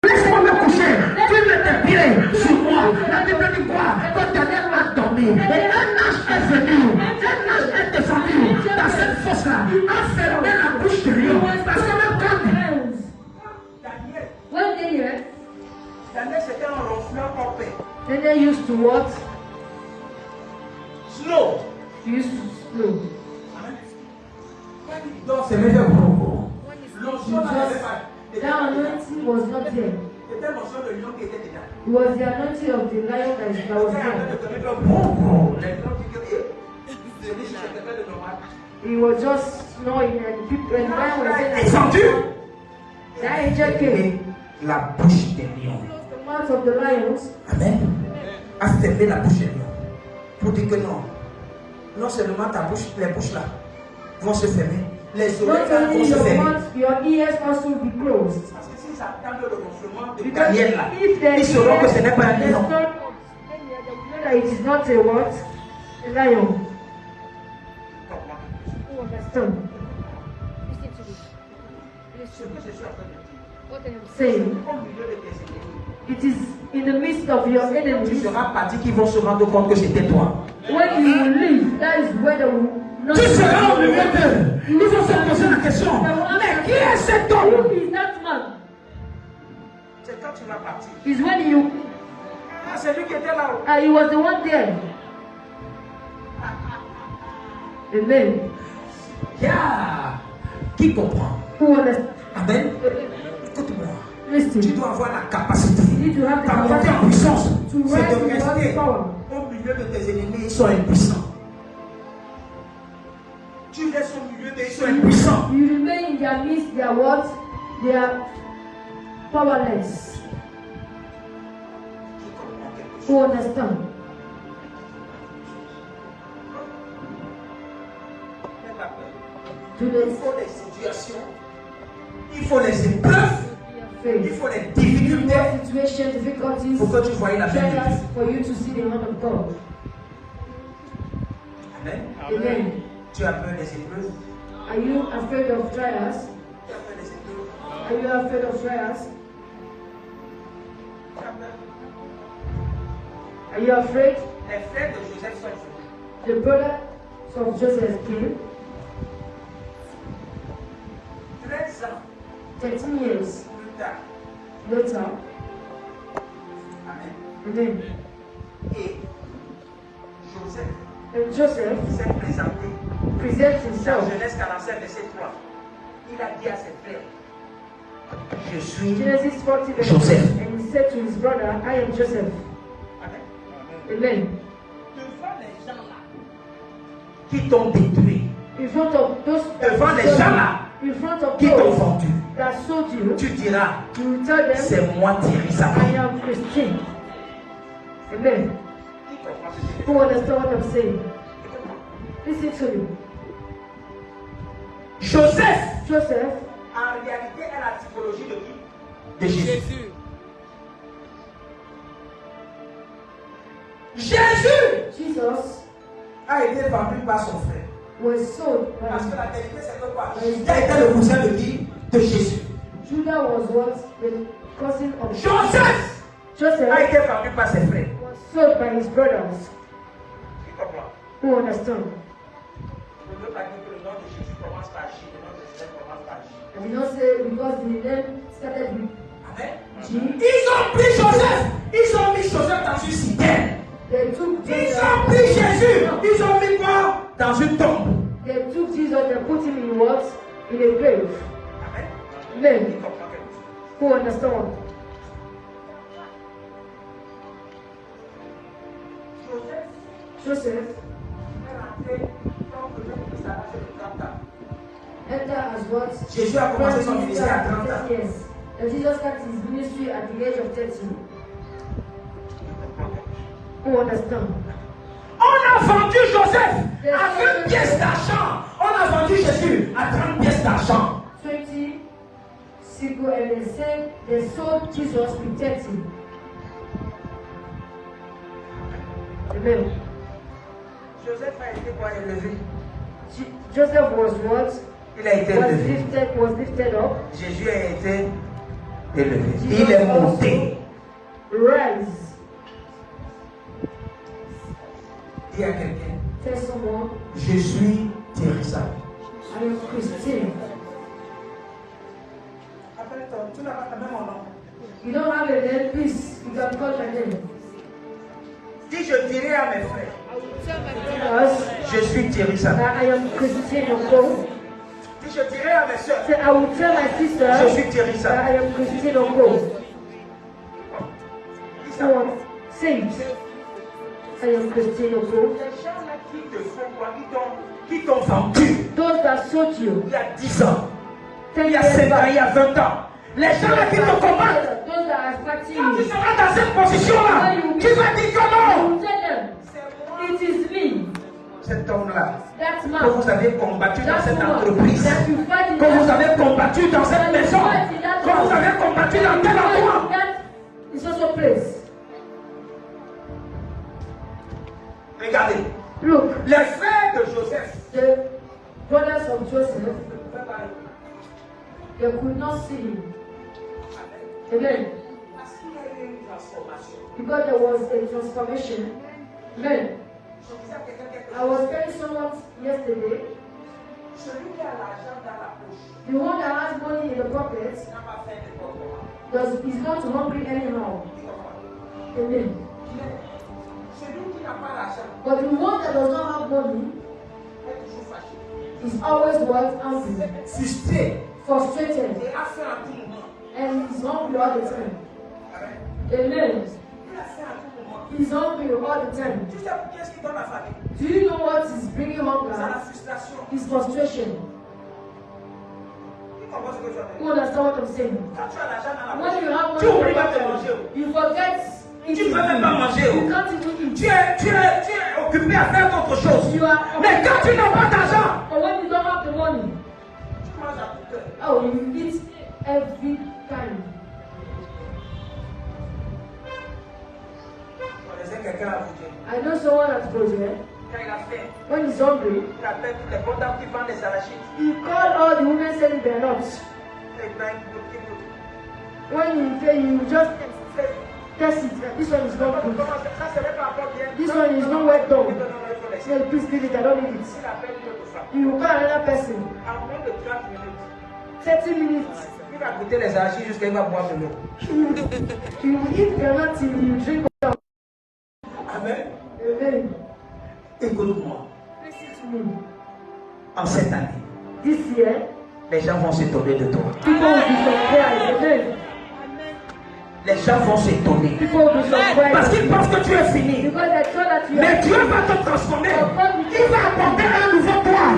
laisse-moi me coucher, tu mets tes pieds sur moi. La Bible dit quoi? Quand Daniel a dormi, et un ange est venu, un ange est descendu dans cette fosse-là, a fermé la bouche du lion. Parce que même quand When Daniel, Daniel c'était un ronfleur en paix. Daniel used to what? Slow. He used to slow. Donc c'est même gros. L'onction n'avait pas. That anointing was not there. C'était l'onction de lion qui était déjà. It was the anointing of the lion that was there. He was just snoring and people and lion was Et saying, Dieu that angel came, la bouche des lions. closed the mouth of the lions, Amen. A fermé la bouche des lions. Pour dire que non. Non seulement ta bouche, les bouches là vont se fermer. Les oreilles not là vont only se your fermer. mouth, your ears also will be closed. Parce que s'ils attendent le ronflement de Because Daniel là, if they ils sauront que ce n'est pas un the lion. stone of Daniel, they will know that it is not a what? A lion. Who understand? Listen to this. Ce que je suis en train de dire, What I am saying, it is in the midst of your Tu enemies. seras parti qui vont se rendre compte que c'était toi. When you will leave, that is where they will not. Tu seras au milieu d'eux. Ils vont se poser la question. Mais qui est cet Who homme? is that man? C'est quand tu vas partir. Is when you. Ah, c'est lui qui était là. He was the one there. Amen. Yeah. Qui comprend? Who understands? Amen. Écoute-moi. Listen. Tu dois avoir la capacité. You need to have the Ta montée en capacity puissance, to c'est rise de in God's rester power. au milieu de tes ennemis. Ils sont impuissants. Tu restes au milieu d'eux, ils sont impuissants. You remain in their midst, they are what? They are powerless. Who understand? Il faut les situations, il faut les épreuves, il faut les difficultés Situation, difficulties, pour que tu voyes la main de trials Dieu. for you to see the hand of God. Amen. Amen. Tu as peur des épreuves? Are you afraid of trials? Tu as peur des épreuves? Are you afraid of trials? Tu as peur? Are you afraid? Les frères de Joseph sont venus. The brothers of Joseph came 13 ans 13 years plus tard. later. Amen. Amen. Et Joseph And Joseph s'est présenté presents dans himself. Genèse 45, verset 3. Il a dit à ses frères, je suis Genesis 40 verse Joseph. 3, and he said to his brother, I am Joseph. Amen. Amen. Devant les gens là qui t'ont détruit, In front of those devant les gens là in front of qui t'ont those vendu, that sold you, tu diras, you will tell them, c'est moi Thierry I Sapin. am Christian. Amen. Qui comprend ce que je Who understand what I'm saying? dis? Listen to me. Joseph, Joseph, en réalité, est la typologie de qui? De Jésus. Jésus Jesus a été vendu par son frère. was sold by Parce que la vérité, c'est que quoi? Judas était le cousin de qui? De Jésus. Judah was what? The cousin of Joseph a Joseph été vendu par ses frères. was sold by his brothers. Qui comprend? Who understand? Je ne veux pas dire que le nom de Jésus commence par J, le nom de Joseph commence par J. I did not say because the name started with Amen. G. Ils ont pris Joseph. Ils ont mis Joseph dans une citerne. They took Ils Jesus. ont pris Jésus. Ils ont mis quoi? Dans une tombe. They took Jesus and put him in what? In a grave. Amen. Men, Qui comprend quelque chose? who understand? Joseph enter as what? Jésus a commencé son Prime ministère à 30 Minister ans. at 30 years. And Jesus started his ministry at the age of 30. Who understand? On a vendu Joseph à 20 pièces d'argent. On a vendu Jésus à 30 pièces d'argent. 20 single and they said they sold Jesus with 30. Amen. Joseph a été quoi élevé? Joseph was what? Il a été élevé. Was lifted up. Jésus a été élevé. Il est monté. Rise. Dis à quelqu'un, Tell someone, je suis Teresa. I am Christian. Appelle-toi, tu n'as pas même mon nom. You don't have a name, please. You can call my name. Si je dirais à mes frères, Because je suis Teresa. I am Christian of God. Si je dirais à mes soeurs, So I will tell my sister je suis that Teresa. I am Christian of God. So say it. I am Christian of God. Les gens là qui te font quoi, qui t'ont vendu Those that sold you il y a 10 ans, 10 il y a years 5 ans, il y back. a 20 ans. Les gens là qui te combattent, Those that are fighting quand tu you. seras dans cette position-là, tu vas dire que I non. will tell them, it is me, Cet homme-là, that que man, vous avez combattu dans that cette woman, entreprise, that you fight in que vous that, avez combattu dans cette maison, que vous avez combattu dans tel endroit. that is also place. Regardez, Look, les frères de Joseph, the brothers of Joseph, they could not see him. Amen. Because there was a transformation. Amen. I was telling someone yesterday, the one that has money in the pocket is not hungry anymore. Amen. But the one that does not have money is always what? Angry, frustrated, and he's hungry all the time. Amen. He's hungry all the time. Do you know what is bringing hunger? His frustration. You understand what I'm saying? When you have money, you forget. Tu ne peux même pas manger. Tu es occupé à faire autre chose. Mais quand tu n'as pas d'argent, but when you don't have the money, tu manges à tout cœur. oh, you eat every time. Quelqu'un à vous dire. I know someone at project. Quand il a faim, When he's hungry, il appelle toutes les bonnes dames qui vendent des arachides. he called all the women selling their nuts. Et il prend une bouteille. When you say you just test it, this one is not good. Ça serait pas encore bien. This one is not well done. Non, il faut laisser. Say, please leave it, I don't need it. Il appelle une autre femme. You will call another person. En moins de 30 minutes, 30 minutes. il va goûter les arachides jusqu'à il va boire de l'eau. You will eat the nut till you drink water. Amen. Amen. Écoute-moi. Listen to me. En cette année, This year, les gens vont s'étonner de toi. people will be surprised. Amen. Les gens vont s'étonner. People will be surprised. Parce qu'ils pensent que tu es fini. Because they thought that you Mais are. Dieu va te transformer. Il va apporter un nouveau poids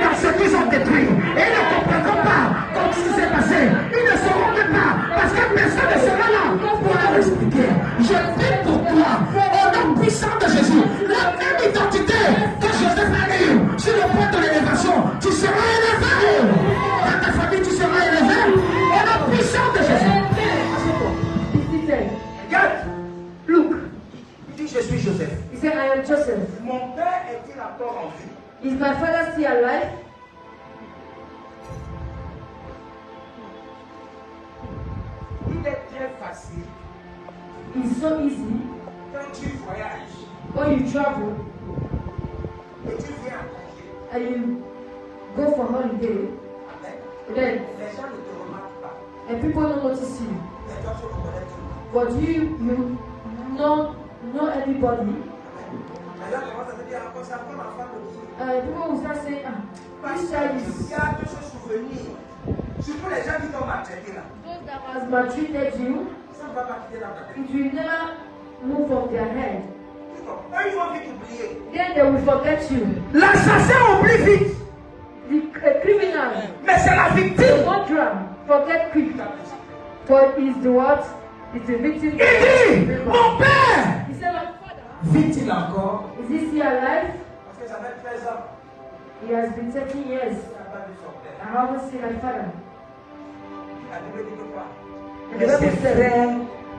dans ce qu'ils ont détruit. Et ils ne comprendront pas comme ce qui s'est passé. Ils ne sauront même pas. Parce que personne ne sera là pour leur expliquer. Je prie pour toi, au nom puissant de Jésus, la même identité que Joseph a eue sur le point de l'élévation, tu seras élevé. Dans ta famille, tu seras élevé. Au nom puissant de Jésus. Regarde. Look, Il dit, je suis Joseph. he said, I am Joseph. Mon père est-il encore en vie? Is my father still alive? Il est très facile It's so easy quand tu voyages when you travel et tu viens à congé. and you go for holiday, Amen. then Les gens ne te remarquent pas. and people don't notice you. Mais toi, tu reconnais tout le monde. But you know everybody. Les gens commencent à te dire, encore ça, comme enfant de qui? People will start saying, ah, Parce this que child tu is gardes ce souvenir. Surtout les gens qui t'ont maltraité là. those that has maltreated you. Ça ne va pas quitter dans ta tête. It will never move from their head. Eux, ils vont vite oublier. Then they will forget you. L'assassin oublie vite. The criminal, Mais c'est la the victime. murderer, forget quick. But is the what? Is the victim. Il dit, mon père, He said, my father, vit-il encore? is he still alive? Parce que ça fait 13 ans. He has been 30 years. Il n'a pas vu son père. I haven't seen my father. La Bible dit que quoi? And the Mais ses Bible said, frères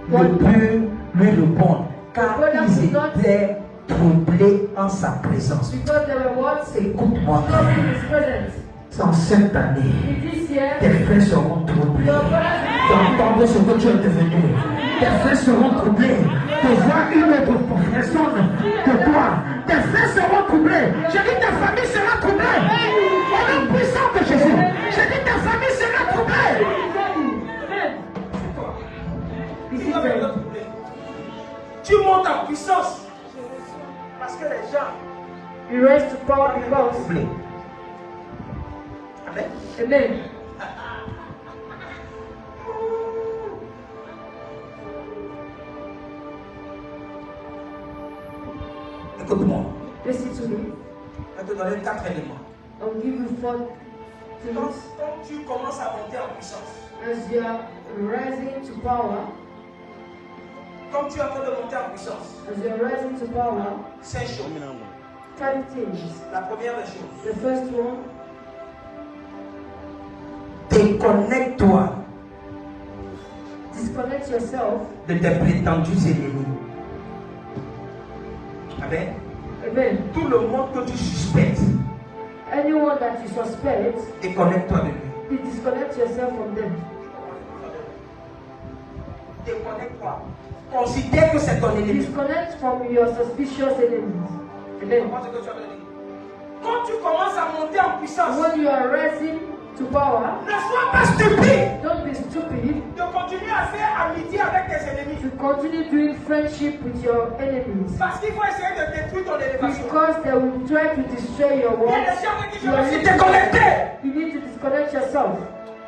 ne purent lui répondre, car ils étaient troublés en sa présence. because they were what? Écoute-moi, Not in his presence. en cette année, In this year, tes frères seront troublés your brothers d'entendre ce que tu es devenu. Tes frères seront troublés de voir une autre personne que toi. Tes frères seront troublés. Je dis ta famille sera troublée. Au nom puissant de Jésus. Je dis ta famille sera troublée. Tu montes en puissance parce que les gens you raised to power because. troublés. Amen. Amen. Écoute-moi. Listen to me. Je vais te donner 4 éléments. I'll give you 4 things. Quand tu commences à monter en puissance, As you are rising to power, quand tu es en train de monter en puissance, as you are rising to power, 5 choses. 5 things. La première des choses, The first one, déconnecte-toi disconnect yourself. de tes prétendus ennemis. Amen. Amen. Tout le monde que tu suspectes, Anyone that you suspect, déconnecte-toi de lui. you disconnect yourself from them. Déconnecte-toi. Considère que c'est ton ennemi. Disconnect from your suspicious enemies. Amen. Quand tu commences à monter en puissance, When you are rising to power, ne sois pas stupide don't be stupid de continuer à faire amitié avec tes ennemis. to continue doing friendship with your enemies. Parce qu'il faut essayer de détruire ton élévation. Because they will try to destroy your Il y a works. des gens qui You disent, je suis need déconnecté. you need to disconnect yourself.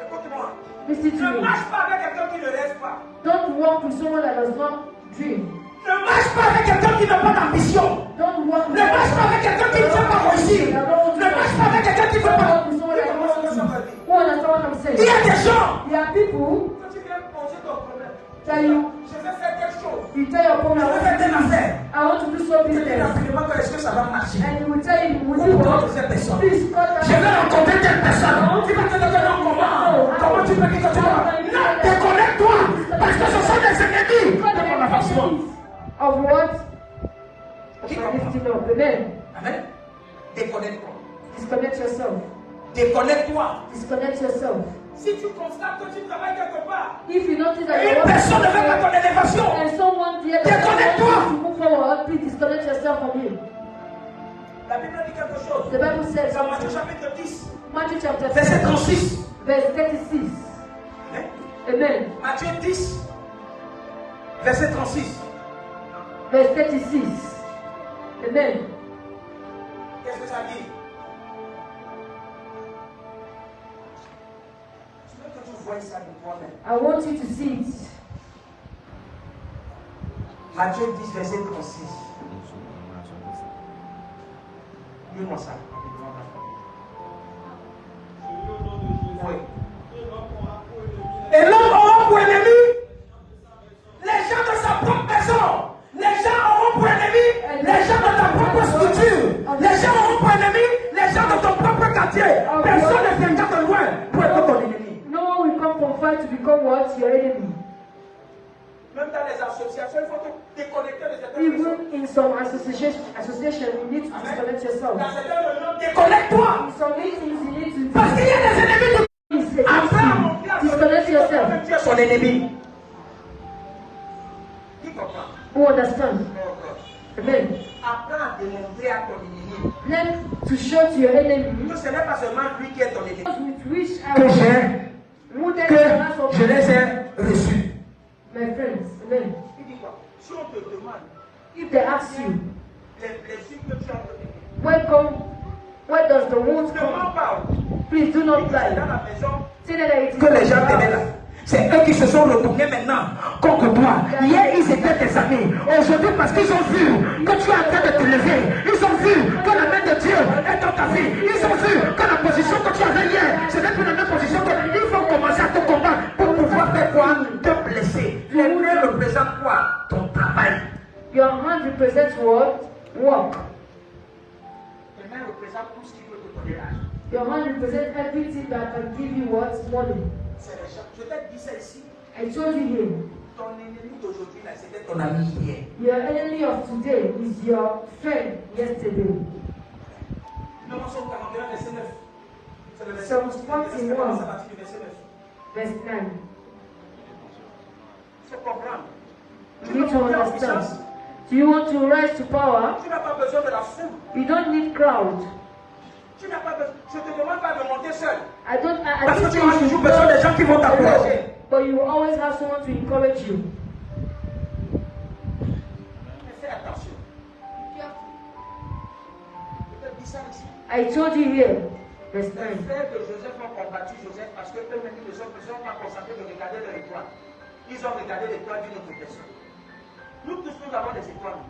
Écoute-moi. Listen to Ne me. marche pas avec quelqu'un qui ne rêve pas. Don't walk with someone that does not dream. Ne marche pas avec quelqu'un qui n'a pas d'ambition. Don't walk with Ne marche pas avec quelqu'un qui ne veut pas réussir. Ne marche pas avec quelqu'un qui ne veut Don't pas. walk with someone that does not succeed. Who understand what I'm Il saying? y a des gens. There are people Quand tu viens poser ton problème, tell you, je vais faire quelque chose. you tell your Je problem, vais faire telle affaire. I want to do so Tu dis business. rapidement que est-ce que ça va marcher. And you will tell you, will you Pourquoi work? cette personne? Please cut Je vais that. rencontrer telle personne. Tu vas te donner un comment tu peux dire que tu vas. Non, déconnecte-toi. Parce que ce sont des ennemis de ton avancement. Of what? Qui Of comprend? lifting up. Amen. Amen. Déconnecte-toi. Disconnect yourself. Déconnecte-toi. Disconnect yourself. Si tu constates que tu travailles quelque part, If you notice that et une personne ne fait pas ton élévation, and someone there Déconnecte-toi. wants you to move forward, please disconnect yourself from him. la Bible dit quelque chose. The Bible says Dans Matthieu something. chapitre 10, Matthew chapter verset 10, 36. verse 36. Hein? Amen. Matthieu 10, verset 36. Verse 36. Amen. Qu'est-ce que ça dit? Je veux que tu vois ça de toi-même. I want you to see it. Matthieu 10, verset 36. Lis-moi ça. Oui. Et l'homme aura pour ennemi les gens de sa propre maison. Les gens auront pour ennemi les gens de ta propre structure. Les gens auront pour ennemi les gens de ton propre quartier. Personne ne viendra de loin pour être ton ennemi. No one will come from far to become what? Your enemy. Même dans les associations, il faut te déconnecter de certaines personnes. Even in some association, you need to disconnect yourself. Dans certaines réunions, déconnecte-toi. In some meetings, you need to Parce qu'il y a des ennemis de disconnect yourself. tu es son ennemi. Qui comprend? Who understand? Amen. Apprends à démontrer à ton ennemi Learn to show to your enemy que ce n'est pas seulement lui qui est ton ennemi. with which I Que will wounded que je les ai reçus. my friends. Amen. Il dit quoi? Si on te demande If they ask you, les blessures que tu as données, where does the wound ne come? mens pas. Please do Il not dit, c'est lie. dans la maison Say that it is que les gens t'aimaient là. C'est eux qui se sont retournés maintenant contre toi. Hier, ils étaient tes amis. Aujourd'hui, parce qu'ils ont vu que tu es en train de te lever, ils ont vu que la main de Dieu est dans ta vie. Ils ont vu que la position que tu avais hier, ce n'est plus la même position que ils vont commencer à te combattre pour pouvoir faire quoi? Te blesser. Les mains représentent quoi? Ton travail. your hand represents what? Work. Les mains représentent tout ce qui peut te donner l'argent. Your hand represents everything that can give you what? Money. C'est les gens. Je t'ai dit ça ici. I told you here. Ton ennemi d'aujourd'hui, là, c'était ton ami hier. Your enemy of today is your friend yesterday. Nous sommes 41, verset 9. C'est le verset Psalm 9. 41. C'est parti du verset 9. Verse 9. Il faut comprendre. You need to understand. Do you want to rise to power? Tu n'as pas besoin de la foule. You don't need crowd. Tu n'as pas besoin. Je ne te demande pas de monter seul. I Parce que think tu auras toujours besoin des gens qui vont t'encourager. but you will always have someone to encourage you. Mais fais attention. Je te dis ça ici. I told you here. Verse Les 9. frères de Joseph ont combattu Joseph parce que eux-mêmes ils ne sont pas concentrés de regarder leur étoile. Ils ont regardé l'étoile d'une autre personne. Nous tous nous avons des étoiles.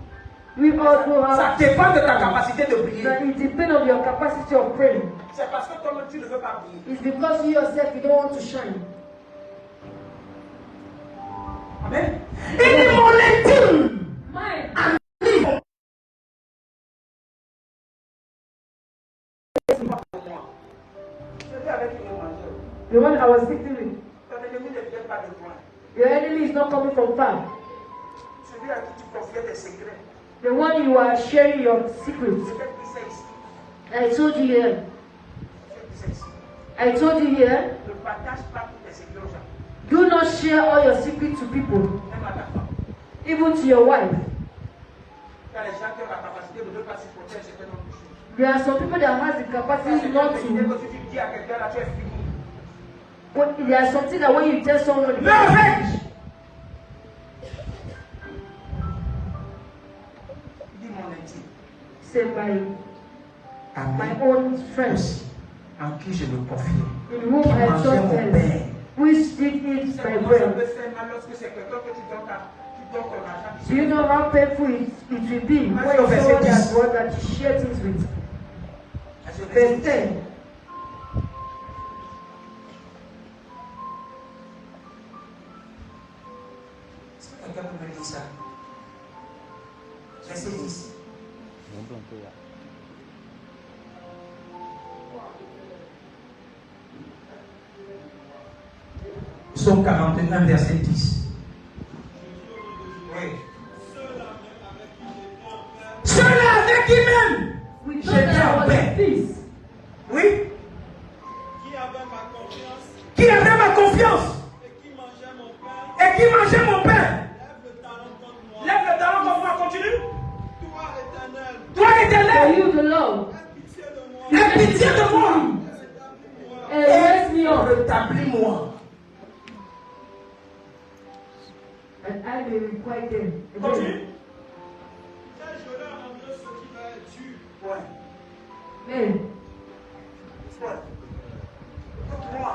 We also Ça have dépend de ta capacité de briller. that it depends on your capacity of praying. C'est parce que toi-même tu ne veux pas briller. It's because you yourself you don't want to shine. Amen. Il dit mon intime. Mine. J'étais avec une mangeur. The one I was sitting with. Ton ennemi ne vient pas de loin. Your enemy is not coming from far. Celui à qui tu confiais tes secrets. The one you are sharing your secrets. Je t'ai dit ça ici. I told you here. Je t'ai dit ça ici. I told you here. Ne partage pas tous tes secrets aux gens. Do not share all your secrets to people, Même à ta femme. even to your wife. Car les gens qui ont la capacité de ne pas supporter un certain nombre de choses. There are some people that has the capacity not Dès to. que si tu dis à quelqu'un là, tu es fini. There are something that when you tell someone, Mais avec! Dis mon intime. say my Amen. own friends, En qui je me confie. in whom Qui I mangeait mon trusted, pain. which did eat C'est my comment ça bread. peut faire mal lorsque c'est quelqu'un que tu donnes ton argent. Do you know how painful it will be when you someone that was that you share things with? Verse 10. Quelqu'un peut me dire ça. Verset 10. Psaume 41, verset 10. Oui. Ceux-là avec qui même We j'étais thought that en was paix. peace. Oui. Qui avait ma confiance Qui avait ma confiance et qui mangeait mon pain, et qui mangeait mon pain. lève le talon contre moi. Lève le talon contre moi, continue. Toi, Éternel, Toi, For Éternel, you, the Lord, aie pitié de moi. aie pitié de moi and raise me et up, rétablis-moi. and I may requite them. Continue. Car j'aurai rendu ce qui va être dur. Ouais. Amen. Ouais. Écoute-moi.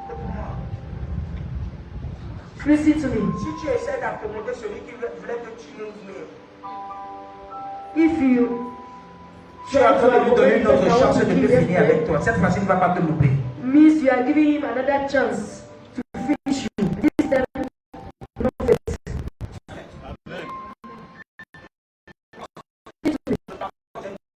Écoute-moi. Listen to me. Si tu essaies d'accommoder celui qui voulait te tuer, If you tu es en train de lui donner une autre chance de te finir avec toi. Cette fois-ci, il ne va pas te louper. means you are giving him another chance.